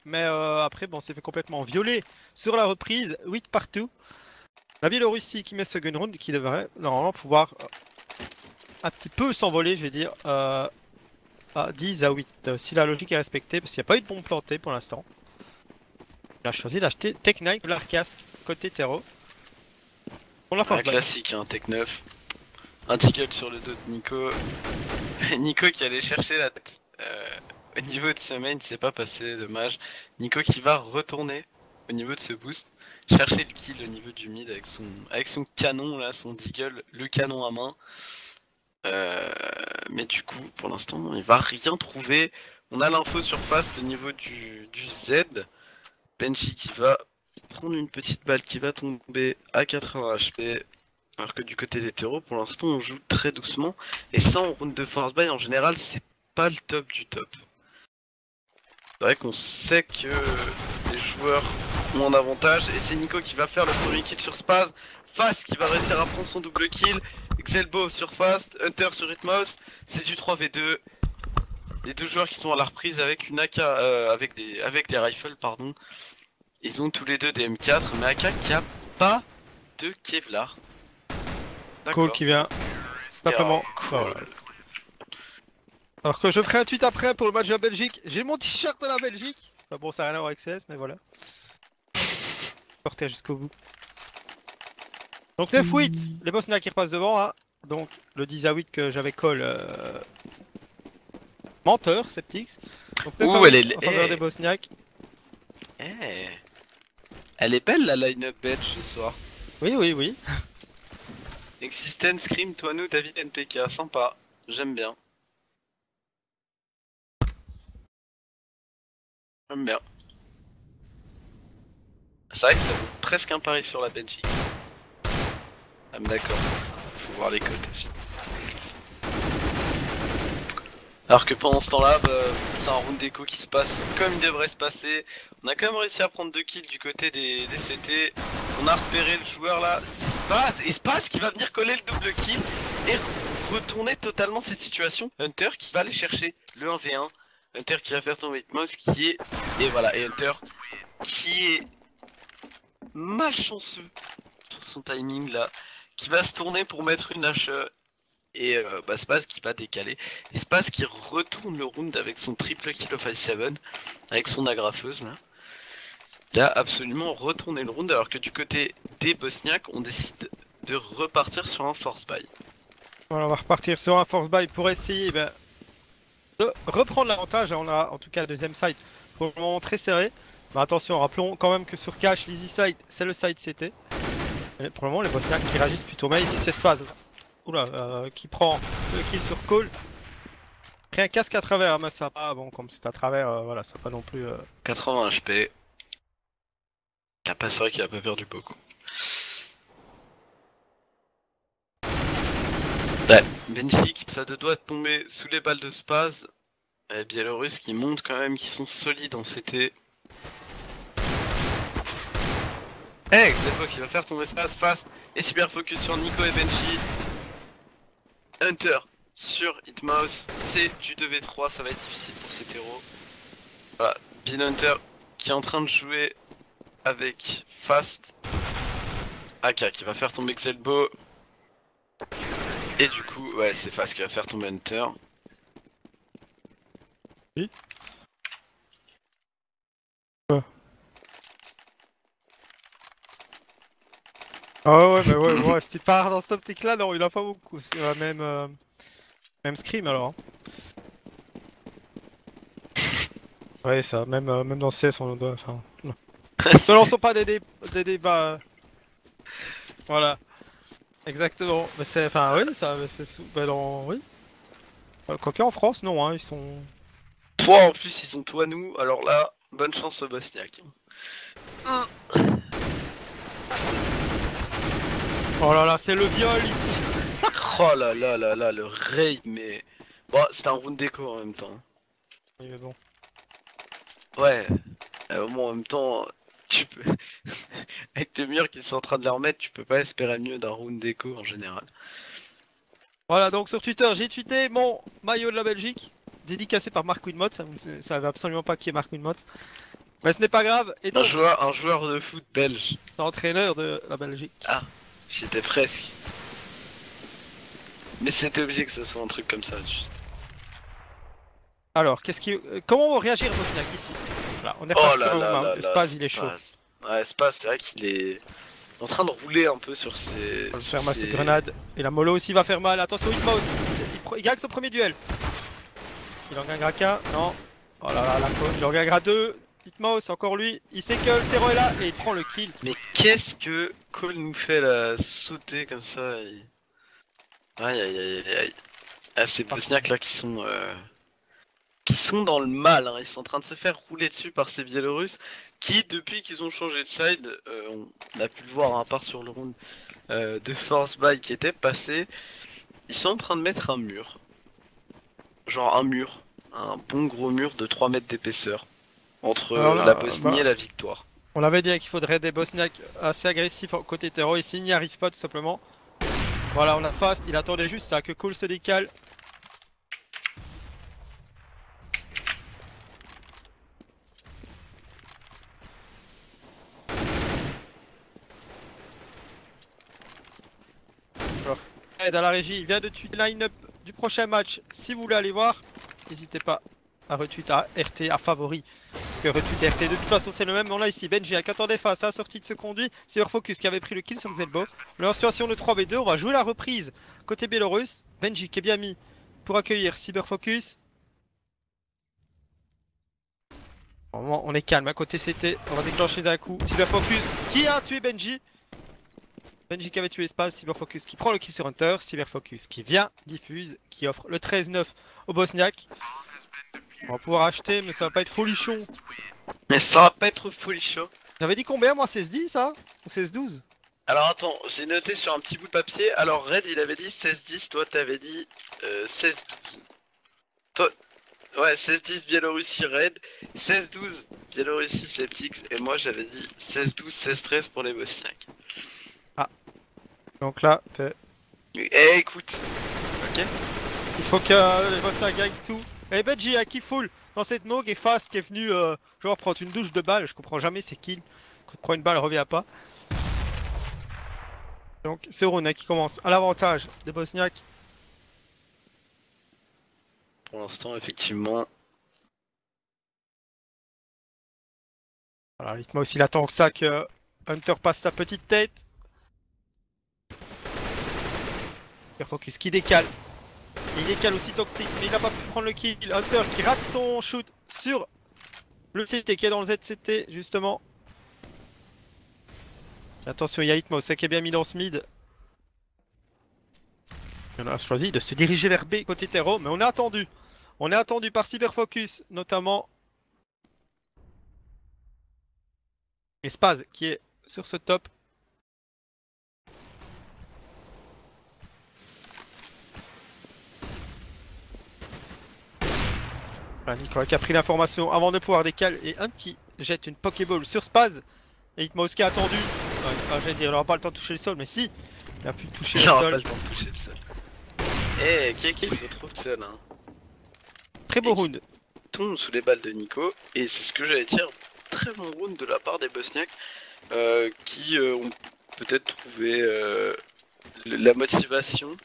Mais après bon c'est fait complètement violer sur la reprise, 8 partout. La Biélorussie qui met ce gun round qui devrait normalement pouvoir un petit peu s'envoler je vais dire à 10 à 8 si la logique est respectée parce qu'il n'y a pas eu de bombe plantée pour l'instant. Il a choisi d'acheter Tech 9 de l'arcasque côté terreau. Pour la force classique hein, Tech 9. Un ticket sur le dos de Nico. Nico qui allait chercher la tête. Au niveau de ce main, c'est pas passé, dommage. Nico qui va retourner au niveau de ce boost, chercher le kill au niveau du mid avec son canon là, son deagle, le canon à main. Mais du coup, pour l'instant, il va rien trouver. On a l'info sur face au niveau du Z. Benji qui va prendre une petite balle qui va tomber à 80 HP. Alors que du côté des terreaux, pour l'instant, on joue très doucement. Et ça, en round de force buy, en général, c'est pas le top du top. C'est vrai qu'on sait que les joueurs ont un avantage. Et c'est Nico qui va faire le premier kill sur Spaz. Fast qui va réussir à prendre son double kill. Xelbo sur Fast, Hunter sur Hitmouse. C'est du 3v2. Les deux joueurs qui sont à la reprise avec une AK, avec des rifles, pardon. Ils ont tous les deux des M4, mais AK qui a pas de Kevlar. Cool qui vient simplement. Cool. Alors que je ferai un tweet après pour le match de la Belgique. J'ai mon t-shirt de la Belgique. Enfin bon, ça n'a rien à voir avec CS, mais voilà. Porter jusqu'au bout. Donc 9-8, les Bosniaques qui repassent devant. Hein. Donc le 10 à 8 que j'avais call. Menteur, Septix. Donc 9 Ouh, à 8 en faveur des Bosniaques. Elle est belle la line-up bench ce soir. Oui, oui, oui. Existence, Scream, Toano, David, NPK, sympa. J'aime bien. J'aime bien. C'est vrai que ça vaut presque un pari sur la Belgique. Ah mais d'accord, faut voir les cotes aussi. Alors que pendant ce temps-là, c'est un round d'écho qui se passe comme il devrait se passer. On a quand même réussi à prendre 2 kills du côté des CT. On a repéré le joueur là, c'est Spaz, et Spaz qui va venir coller le double kill et retourner totalement cette situation. Hunter qui va aller chercher le 1v1. Hunter qui va faire tomber Hitmouse qui est... Et voilà, et Hunter qui est malchanceux sur son timing là. Qui va se tourner pour mettre une hache Et Spaz qui va décaler. Et Spaz qui retourne le round avec son triple kill of i7, avec son agrafeuse là. Il a absolument retourné le round alors que du côté des Bosniaques, on décide de repartir sur un force buy. Voilà, on va repartir sur un force buy pour essayer de reprendre l'avantage. On a en tout cas deuxième side pour le moment très serré. Mais attention, rappelons quand même que sur cash, l'easy side, c'est le side CT. Et pour le moment, les Bosniaques qui réagissent plutôt mal. Ici, c'est Spaz. Oula, qui prend le kill sur call. Pris un casque à travers, mais ça va. Bon, comme c'est à travers, voilà, ça pas non plus. 80 HP. C'est vrai qu'il a pas perdu beaucoup. Ouais, Benji qui a deux doigts de tomber sous les balles de Spaz. Les Biélorusses qui montrent quand même qu'ils sont solides en CT. Xevo qui va faire tomber Spaz face. Et cyber focus sur Nico et Benji. Hunter sur Hitmouse. C'est du 2v3, ça va être difficile pour cet héros. Voilà, Bill Hunter qui est en train de jouer avec Fast. AK qui va faire tomber Xelbo. Et du coup, ouais, c'est Fast qui va faire tomber Hunter. Oui. Ah ouais, mais ouais, si tu pars dans cette optique là, non, il a pas beaucoup. C'est même Scream alors. Ouais, ça, même dans CS on doit. Enfin. Non. Ne lançons pas des débats. Voilà. Exactement. Mais c'est. Enfin, oui, ça. C'est oui. Quoique en France, non, hein, ils sont. Toi en plus, ils sont toi nous, alors là, bonne chance aux Bosniaques. Oh là là, c'est le viol ici. Oh là là là là, le raid, mais. Bon, c'est un round déco en même temps. Oui, mais bon. Ouais. Bon, en même temps, tu peux. Avec le mur qu'ils sont en train de leur mettre, tu peux pas espérer mieux d'un round déco en général. Voilà, donc sur Twitter, j'ai tweeté mon maillot de la Belgique, dédicacé par Mark Winmott. Ça ne savait absolument pas qui est Mark Winmott. Mais ce n'est pas grave. Et donc, un joueur de foot belge. L'entraîneur de la Belgique. Ah, j'étais presque. Mais c'était obligé que ce soit un truc comme ça. Juste. Alors, comment on réagir à Bosniak ici? Voilà, on est reparti sur le round. Spaz, il est chaud. Ouais, Spaz, c'est vrai qu'il est en train de rouler un peu sur ses. Il va faire mal ses grenades. Et la mollo aussi va faire mal. Attention, Hitmouse. Il gagne son premier duel. Il en gagnera qu'un. Non. Oh là là, il en gagnera deux. Hitmouse, encore lui. Il sait que le terreau est là et il prend le kill. Mais qu'est-ce que Cole nous fait là, sauter comme ça Aïe aïe aïe aïe. Ah, ces Bosniaques là qui sont dans le mal, hein. Ils sont en train de se faire rouler dessus par ces Biélorusses qui, depuis qu'ils ont changé de side, on a pu le voir, hein, à part sur le round de Force Buy qui était passé, ils sont en train de mettre un mur. Genre un mur, un bon gros mur de 3 mètres d'épaisseur entre la Bosnie et la victoire. On l'avait dit qu'il faudrait des Bosniaques assez agressifs côté terreau, ici il n'y arrive pas tout simplement. Voilà, on a Fast, il attendait juste ça, que Cole se décale. Alors, aide à la régie, il vient de tweeter line-up du prochain match. Si vous voulez aller voir, n'hésitez pas à retweet à RT, à favori. Parce que retweet RT, de toute façon c'est le même. On l'a ici, Benji qui attendait face à la sortie de ce conduit. Cyberfocus qui avait pris le kill sur Xelbo. On est en situation de 3v2, on va jouer la reprise côté biélorusse. Benji qui est bien mis pour accueillir Cyberfocus. Normalement on est calme, à côté CT, on va déclencher d'un coup. Cyberfocus qui a tué Benji. Benji qui avait tué Spaz, Cyberfocus qui prend le kill sur Hunter. Cyberfocus qui vient, diffuse, qui offre le 13-9 au Bosniak. On va pouvoir acheter, mais ça va pas être folichon. Mais ça va pas être folichon. J'avais dit combien moi, 16-10 ça? Ou 16-12? Alors attends, j'ai noté sur un petit bout de papier. Alors Red il avait dit 16-10, toi t'avais dit 16-12. Toi... Ouais, 16-10 Biélorussie Red, 16-12 Biélorussie Septix, et moi j'avais dit 16-12, 16-13 pour les Bosniaques. Ah. Donc là, t'es... Eh écoute, ok. Il faut que les Bosniaques gagnent tout. Et Benji a qui full dans cette Moog et Fast qui est venu genre prendre une douche de balles. Je comprends jamais ces kills. Quand tu prends une balle, revient pas. Donc c'est Runa qui commence à l'avantage des Bosniaques. pour l'instant, effectivement. Voilà, Litmaus il attend que ça que Hunter passe sa petite tête. Focus qui décale. Et il décale aussi Toxic, mais il n'a pas pu prendre le kill. Hunter qui rate son shoot sur le CT qui est dans le ZCT justement. Attention, il y a Litmaus qui est bien mis dans ce mid. On a choisi de se diriger vers B côté terreau, mais on est attendu. On est attendu par Cyberfocus, notamment. Et Spaz qui est sur ce top. Voilà, Nicolas qui a pris l'information avant de pouvoir décaler et un qui jette une Pokéball sur Spaz. Et Hitmouse qui a attendu. Enfin, j'allais dire, il n'aura pas le temps de toucher le sol, mais si, il a pu toucher le Il aura sol. pas le temps de toucher le sol. Eh, Keke se retrouve seul. Hein. Très beau round. Tombe sous les balles de Nico, et c'est ce que j'allais dire. Très bon round de la part des Bosniaques qui ont peut-être trouvé la motivation.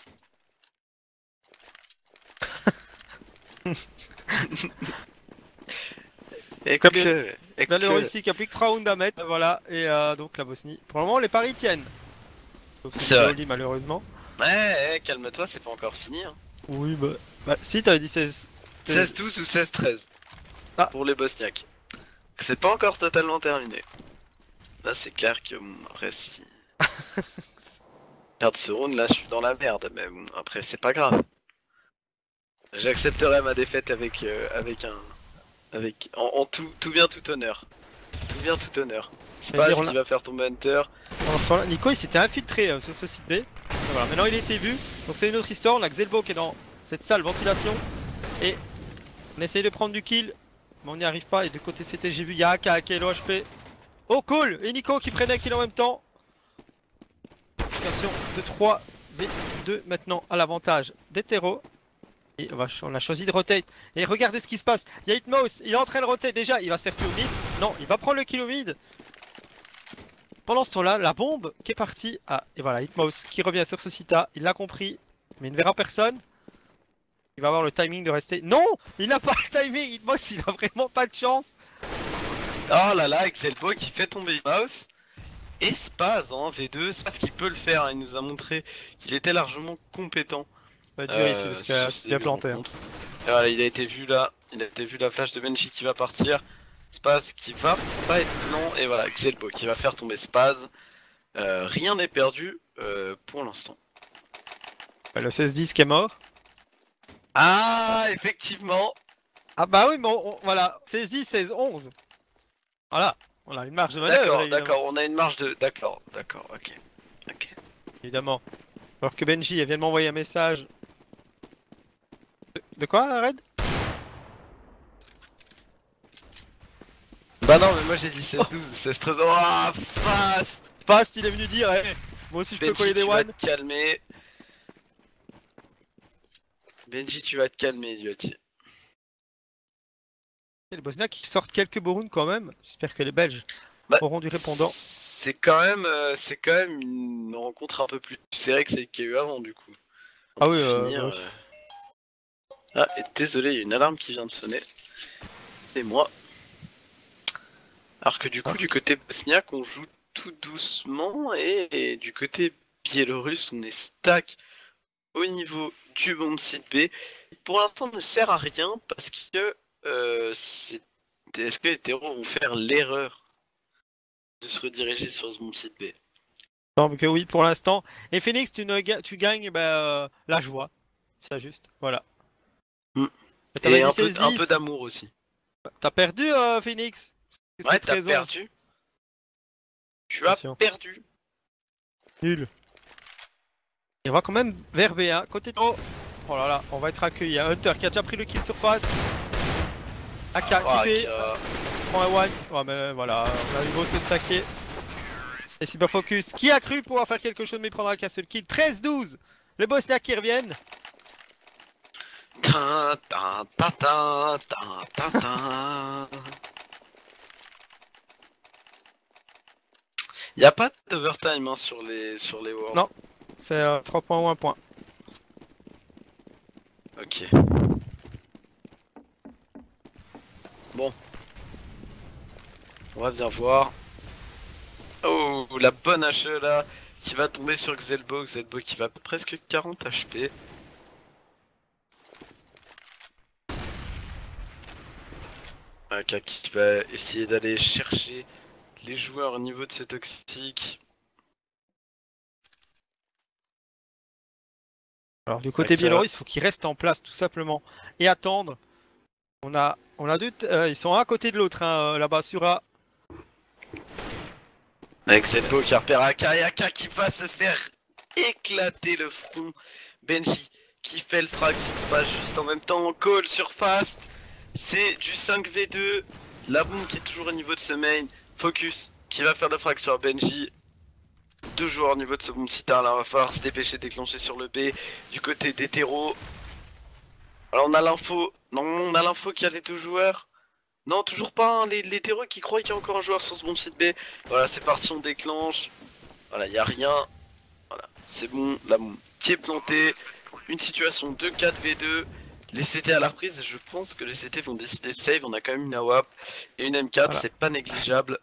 Le Russie qui a plus que 3 rounds à mettre, voilà, et donc la Bosnie. Pour le moment, les paris tiennent. Sauf si c'est Oli, malheureusement. Ouais, calme-toi, c'est pas encore fini. Hein. Oui, bah si, t'avais dit 16. 16-12 ou 16-13 pour les Bosniaques. C'est pas encore totalement terminé. Là, c'est clair que après, si. Perdre ce round, là, je suis dans la merde, mais bon, après, c'est pas grave. J'accepterai ma défaite avec en tout bien tout honneur. Tout bien tout honneur. C'est pas ce qui va faire tomber Hunter. Là, Nico il s'était infiltré sur ce site B. Voilà, maintenant il a été vu. Donc c'est une autre histoire. On a Xelbo qui est dans cette salle ventilation. Et on essaye de prendre du kill. Mais on n'y arrive pas. Et de côté CT j'ai vu il y a AK qui est l'OHP. Oh cool. Et Nico qui prenait un kill en même temps. Attention de 3 V2 maintenant à l'avantage d'Hetero. Et on a choisi de rotate. Et regardez ce qui se passe. Il y a Hitmouse, il est en train de rotate déjà. Il va se faire au mid. Non, il va prendre le kill au mid. Pendant ce temps-là, la bombe qui est partie. Ah, et voilà, Hitmouse qui revient sur ce site-là. Il l'a compris, mais il ne verra personne. Il va avoir le timing de rester. Non, il n'a pas le timing. Hitmouse, il a vraiment pas de chance. Oh là là, Xelbo qui fait tomber Hitmouse. Et Spaz en V2, Spaz qui peut le faire. Hein. Il nous a montré qu'il était largement compétent. Ça va durer ici parce que c'est bien planté. Hein. Et voilà, il a été vu là, il a été vu la flash de Benji qui va partir, Spaz qui va pas être lent, et voilà, Xelbo qui va faire tomber Spaz. Rien n'est perdu pour l'instant. Le 16-10 qui est mort. Ah, effectivement. Ah bah oui, mais voilà, 16-10, 16-11. Voilà, on a une marge de manœuvre. D'accord, on a une marge de... D'accord, ok. Évidemment. Alors que Benji vient de m'envoyer un message. De quoi, Red? Bah non, mais moi j'ai dit 16-12 ou 16-13. Oh, Fast. Fast, il est venu dire, hey, moi aussi je peux coller des one. Tu vas te calmer. Benji, tu vas te calmer, idiot. Les Bosniaques qui sortent quelques beaux rounds quand même. J'espère que les Belges auront du répondant. C'est quand même une rencontre un peu plus serrée que celle qu'il y a eu avant, du coup. Ah oui, Ah, et désolé, il y a une alarme qui vient de sonner. C'est moi. Alors que du coup, du côté bosniaque, on joue tout doucement, et du côté biélorusse, on est stack au niveau du bomb site B. Pour l'instant, ne sert à rien parce que est-ce que les terreaux vont faire l'erreur de se rediriger sur ce bomb site B? semble que oui pour l'instant. Et Phoenix, tu gagnes la joie. C'est juste, voilà. Et un peu d'amour aussi. T'as perdu Phoenix? Ouais, t'as perdu. Tu as perdu. Nul. Et on va quand même vers B1. Côté trop. Oh là là, on va être accueilli. Il y a Hunter qui a déjà pris le kill sur face. AK qui fait. Prend un one. Ouais, mais voilà, on a eu beau se stacker. Et Cyberfocus qui a cru pouvoir faire quelque chose mais il prendra qu'un seul kill. 13-12. Les Bosniaques qui reviennent. Il n'y a pas d'overtime hein, sur les worlds. Non, c'est 3 points ou 1 point. Ok. Bon. On va bien voir. Oh, la bonne HE là, qui va tomber sur Xelbo. Xelbo qui va presque 40 HP. AK qui va essayer d'aller chercher les joueurs au niveau de ce toxique. Alors du côté biélorusse, il faut qu'ils restent en place tout simplement et attendre. On a deux, ils sont un à côté de l'autre hein, là-bas sur A. Avec Xelbo qui repère AK et AK qui va se faire éclater le front. Benji qui fait le frag qui se passe juste en même temps. Call sur Fast. C'est du 5v2. La bombe qui est toujours au niveau de ce main. Focus qui va faire le frag sur Benji. Deux joueurs au niveau de ce bomb site. Là, va falloir se dépêcher de déclencher sur le B. Du côté d'Hétéro. Alors on a l'info. Non, on a l'info qu'il y a les deux joueurs. Non, toujours pas. Hein. Les terreaux qui croient qu'il y a encore un joueur sur ce bomb site B. Voilà, c'est parti, on déclenche. Voilà, il n'y a rien. Voilà, c'est bon. La bombe qui est plantée. Une situation de 4v2. Les CT à la reprise, je pense que les CT vont décider de save. On a quand même une AWAP et une M4, voilà. C'est pas négligeable.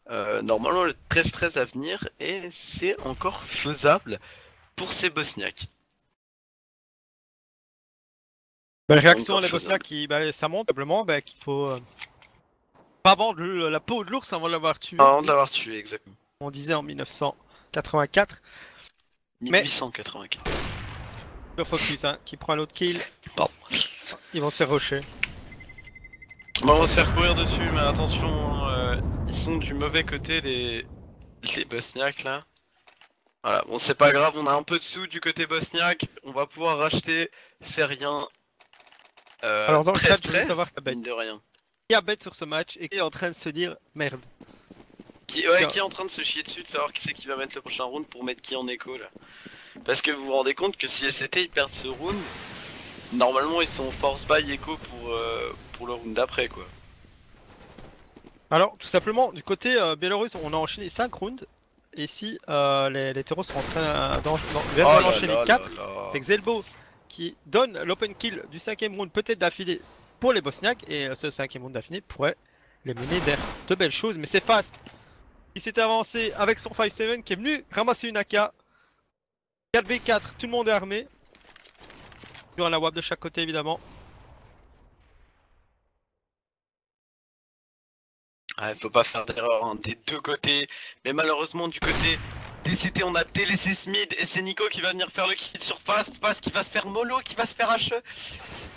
Normalement, le 13-13 à venir et c'est encore faisable pour ces Bosniaques. Belle réaction les Bosniaques qui, ça montre simplement qu'il faut pas vendre la peau de l'ours avant de l'avoir tué. Avant de l'avoir tué, exactement. On disait en 1984. 1884. Le focus hein, qui prend l'autre kill. Pardon. Ils vont se faire rusher. Bon, on va se faire courir dessus, mais attention, ils sont du mauvais côté les Bosniaques là. Voilà, bon c'est pas grave, on a un peu de sous du côté bosniaque, on va pouvoir racheter, c'est rien. Alors dans le chat, je voulais savoir de rien. Qui a bet sur ce match et qui est en train de se dire merde. Qui est en train de se chier dessus, de savoir qui c'est qui va mettre le prochain round pour mettre qui en écho là. Parce que vous vous rendez compte que si SCT ils perdent ce round, normalement ils sont force buy écho pour le round d'après quoi. Alors tout simplement du côté biélorusse on a enchaîné 5 rounds. Et si les terreaux sont en train d'enchaîner 4, c'est Xelbo qui donne l'open kill du 5ème round peut-être d'affilée pour les Bosniaques. Et ce 5ème round d'affilée pourrait les mener vers de belles choses. Mais c'est Fast qui s'est avancé avec son 5-7 qui est venu ramasser une AK. 4v4, tout le monde est armé. Toujours la WAP de chaque côté évidemment. Ah, faut pas faire d'erreur hein, des deux côtés, mais malheureusement du côté des CT on a délaissé Smith et c'est Nico qui va venir faire le kill sur Fast, Fast qui va se faire mollo, qui va se faire HE.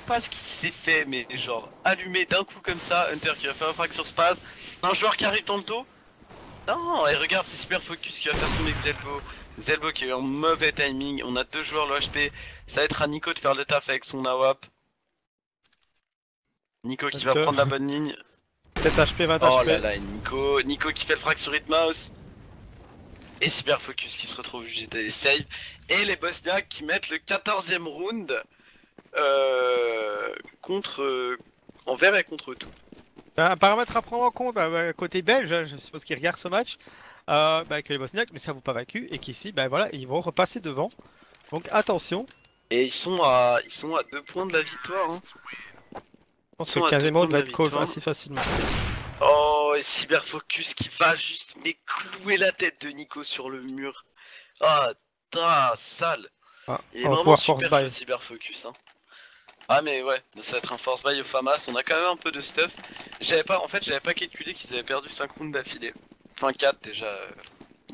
Fast qui s'est fait mais genre allumé d'un coup comme ça, Hunter qui va faire un frag sur Spaz, un joueur qui arrive dans le dos. Non, et regarde c'est super focus qui va faire tomber Xelbo. Xelbo qui est en mauvais timing, on a deux joueurs le HP, ça va être à Nico de faire le taf avec son AWAP. Nico qui va prendre la bonne ligne. 7 HP, 20 HP. Oh là là, Nico qui fait le frag sur Hitmouse. Et Cyber Focus qui se retrouve obligé d'aller save. Et les Bosniaques qui mettent le 14ème round envers et contre tout. Un paramètre à prendre en compte côté belge, je suppose qu'ils regardent ce match, que les Bosniaques ne s'avouent pas vaincus et qu'ici, voilà, ils vont repasser devant. Donc attention. Et ils sont à 2 points de la victoire. Hein. Je pense que Casemo va être call assez facilement. Oh, et Cyberfocus qui va juste clouer la tête de Nico sur le mur. Ah, sale. Il est vraiment super chaud, Cyberfocus. Hein. Ah mais ouais, ça va être un force buy au FAMAS, on a quand même un peu de stuff. En fait j'avais pas calculé qu'ils avaient perdu 5 rounds d'affilée. Enfin 4 déjà.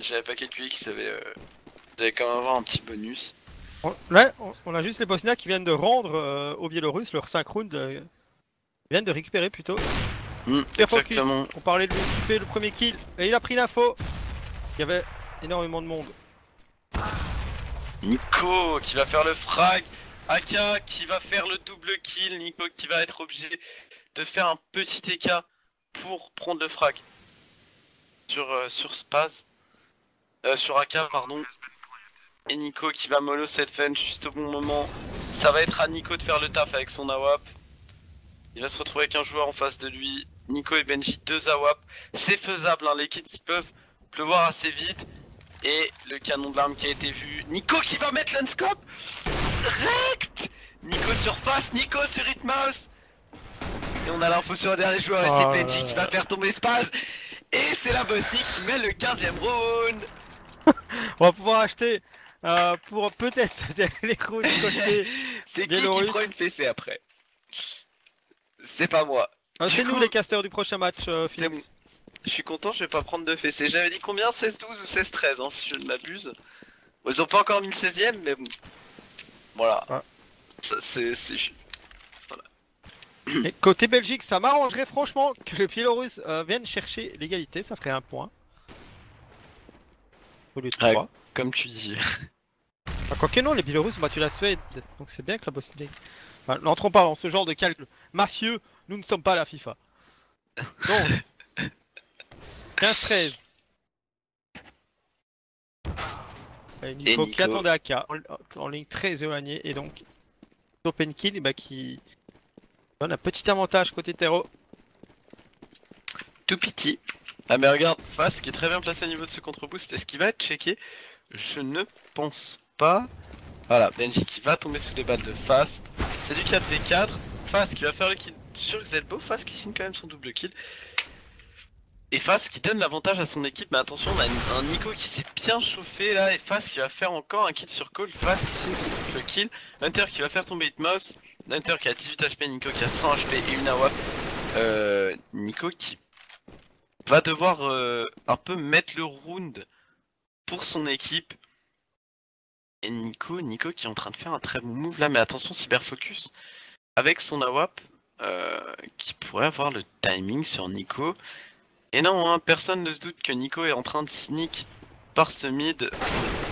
J'avais pas calculé qu'ils avaient quand même avoir un petit bonus. Là, on a juste les Bosniaques qui viennent de rendre aux Biélorusses leur 5 rounds. Ils viennent de récupérer plutôt. Exactement. Focus. On parlait de lui qui fait le premier kill et il a pris l'info. Il y avait énormément de monde. Nico qui va faire le frag. Aka qui va faire le double kill. Nico qui va être obligé de faire un petit EK pour prendre le frag. Sur Spaz. Sur Aka pardon. Et Nico qui va mollo cette fin juste au bon moment. Ça va être à Nico de faire le taf avec son AWAP. Il va se retrouver avec un joueur en face de lui. Nico et Benji, 2 AWAP. C'est faisable, hein, les kits qui peuvent pleuvoir assez vite. Et le canon de l'arme qui a été vu. Nico qui va mettre l'unscope. Rect. Nico sur face, Nico sur Hitmouse. Et on a l'info sur le dernier joueur et Oh c'est là Benji là qui là. va faire tomber Spaz. Et c'est la Bosnie qui met le 15ème round. On va pouvoir acheter pour peut-être ce dernier round côté C'est qui Biélorusse. prend une fessée après? C'est pas moi. C'est Du nous coup, les casteurs du prochain match, Phoenix. je suis content, je vais pas prendre de fessée. J'avais dit combien? 16-12 ou 16-13 hein, si je ne m'abuse. Bon, ils ont pas encore mis le 16ème mais bon. Voilà. Ouais. C'est... Et côté Belgique, ça m'arrangerait franchement que le Biélorusse vienne chercher l'égalité, ça ferait un point. Au lieu de Ouais. 3. Comme tu dis. Quoique non, les Biélorusses ont battu la Suède, donc c'est bien que la Bosnie. Enfin, n'entrons pas dans ce genre de calcul mafieux, nous ne sommes pas à la FIFA. Donc, 15-13. Et Nico qui attendait AK en ligne très éloignée et donc open kill qui donne un petit avantage côté terreau. Tout piti. Ah mais regarde, Fast qui est très bien placé au niveau de ce contre-boost, est-ce qu'il va être checké? Je ne pense pas. Voilà, Benji qui va tomber sous les balles de Fast. C'est du 4v4. Fast qui va faire le kill sur Xelbo. Fast qui signe quand même son double kill. Et Fast qui donne l'avantage à son équipe. Mais attention, on a un Nico qui s'est bien chauffé là. Et Fast qui va faire encore un kill sur call. Fast qui signe son double kill. Hunter qui va faire tomber Hitmouse. Hunter qui a 18 HP, Nico qui a 100 HP et une AWP. Nico qui va devoir un peu mettre le round pour son équipe. Et Nico qui est en train de faire un très bon move là, mais attention cyberfocus avec son AWP qui pourrait avoir le timing sur Nico. Et non, hein, personne ne se doute que Nico est en train de sneak par ce mid.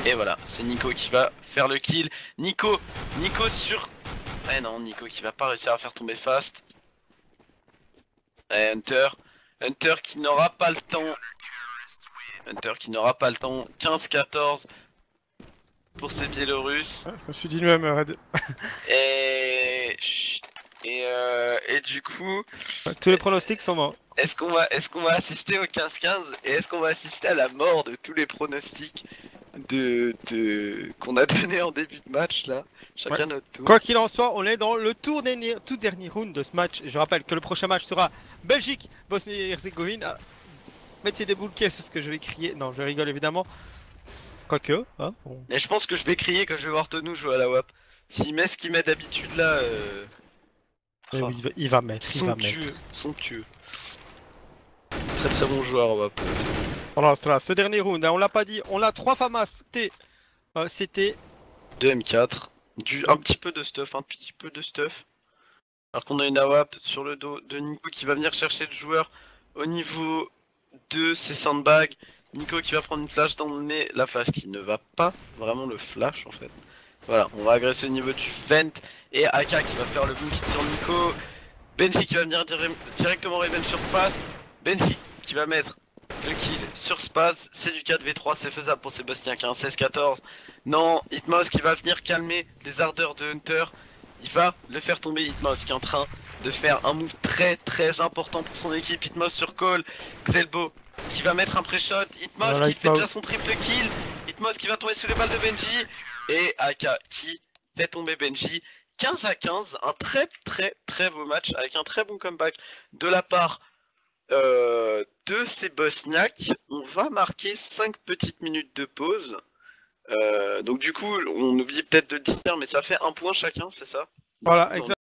Et voilà, c'est Nico qui va faire le kill. Nico sur... Eh non, Nico qui va pas réussir à faire tomber Fast. Et Hunter qui n'aura pas le temps. Hunter qui n'aura pas le temps. 15-14 pour ces Biélorusses. Je me suis dit lui-même, Red. Et du coup, Tous les pronostics sont morts. est-ce qu'on va assister au 15-15 et est-ce qu'on va assister à la mort de tous les pronostics qu'on a donné en début de match là, chacun notre tour. Quoi qu'il en soit, on est dans le tout dernier round de ce match. Je rappelle que le prochain match sera Belgique, Bosnie-Herzégovine. Mettez des boules caisses parce que je vais crier. Non, je rigole évidemment. Quoique, hein, bon. Et je pense que je vais crier quand je vais voir Tonou jouer à la WAP. S'il met ce qu'il met d'habitude là, Oh. Il va mettre. somptueux. Très très bon joueur WAP. Voilà, ce dernier round, hein, on l'a pas dit, on a 3 FAMAS. C'était 2 M4, un petit peu de stuff, Alors qu'on a une AWP sur le dos de Nico qui va venir chercher le joueur au niveau de ses sandbags. Nico qui va prendre une flash dans le nez, la flash qui ne va pas vraiment le flash en fait. Voilà, on va agresser au niveau du vent et AK qui va faire le boom kit sur Nico. Benji qui va venir directement revenge sur Fast. Benji qui va mettre le kill sur Spaz, c'est du 4v3, c'est faisable pour ces Bosniaques, 16-14. Non, Hitmouse qui va venir calmer les ardeurs de Hunter. Il va le faire tomber, Hitmouse qui est en train de faire un move très très important pour son équipe. Hitmouse sur call, Xelbo qui va mettre un pré-shot, Hitmouse qui fait déjà son triple kill. Hitmouse qui va tomber sous les balles de Benji. Et AK qui fait tomber Benji. 15-15, un très très très beau match avec un très bon comeback de la part de ces Bosniaques. On va marquer 5 petites minutes de pause. Donc du coup, on oublie peut-être de dire, mais ça fait un point chacun, c'est ça? voilà, exactement.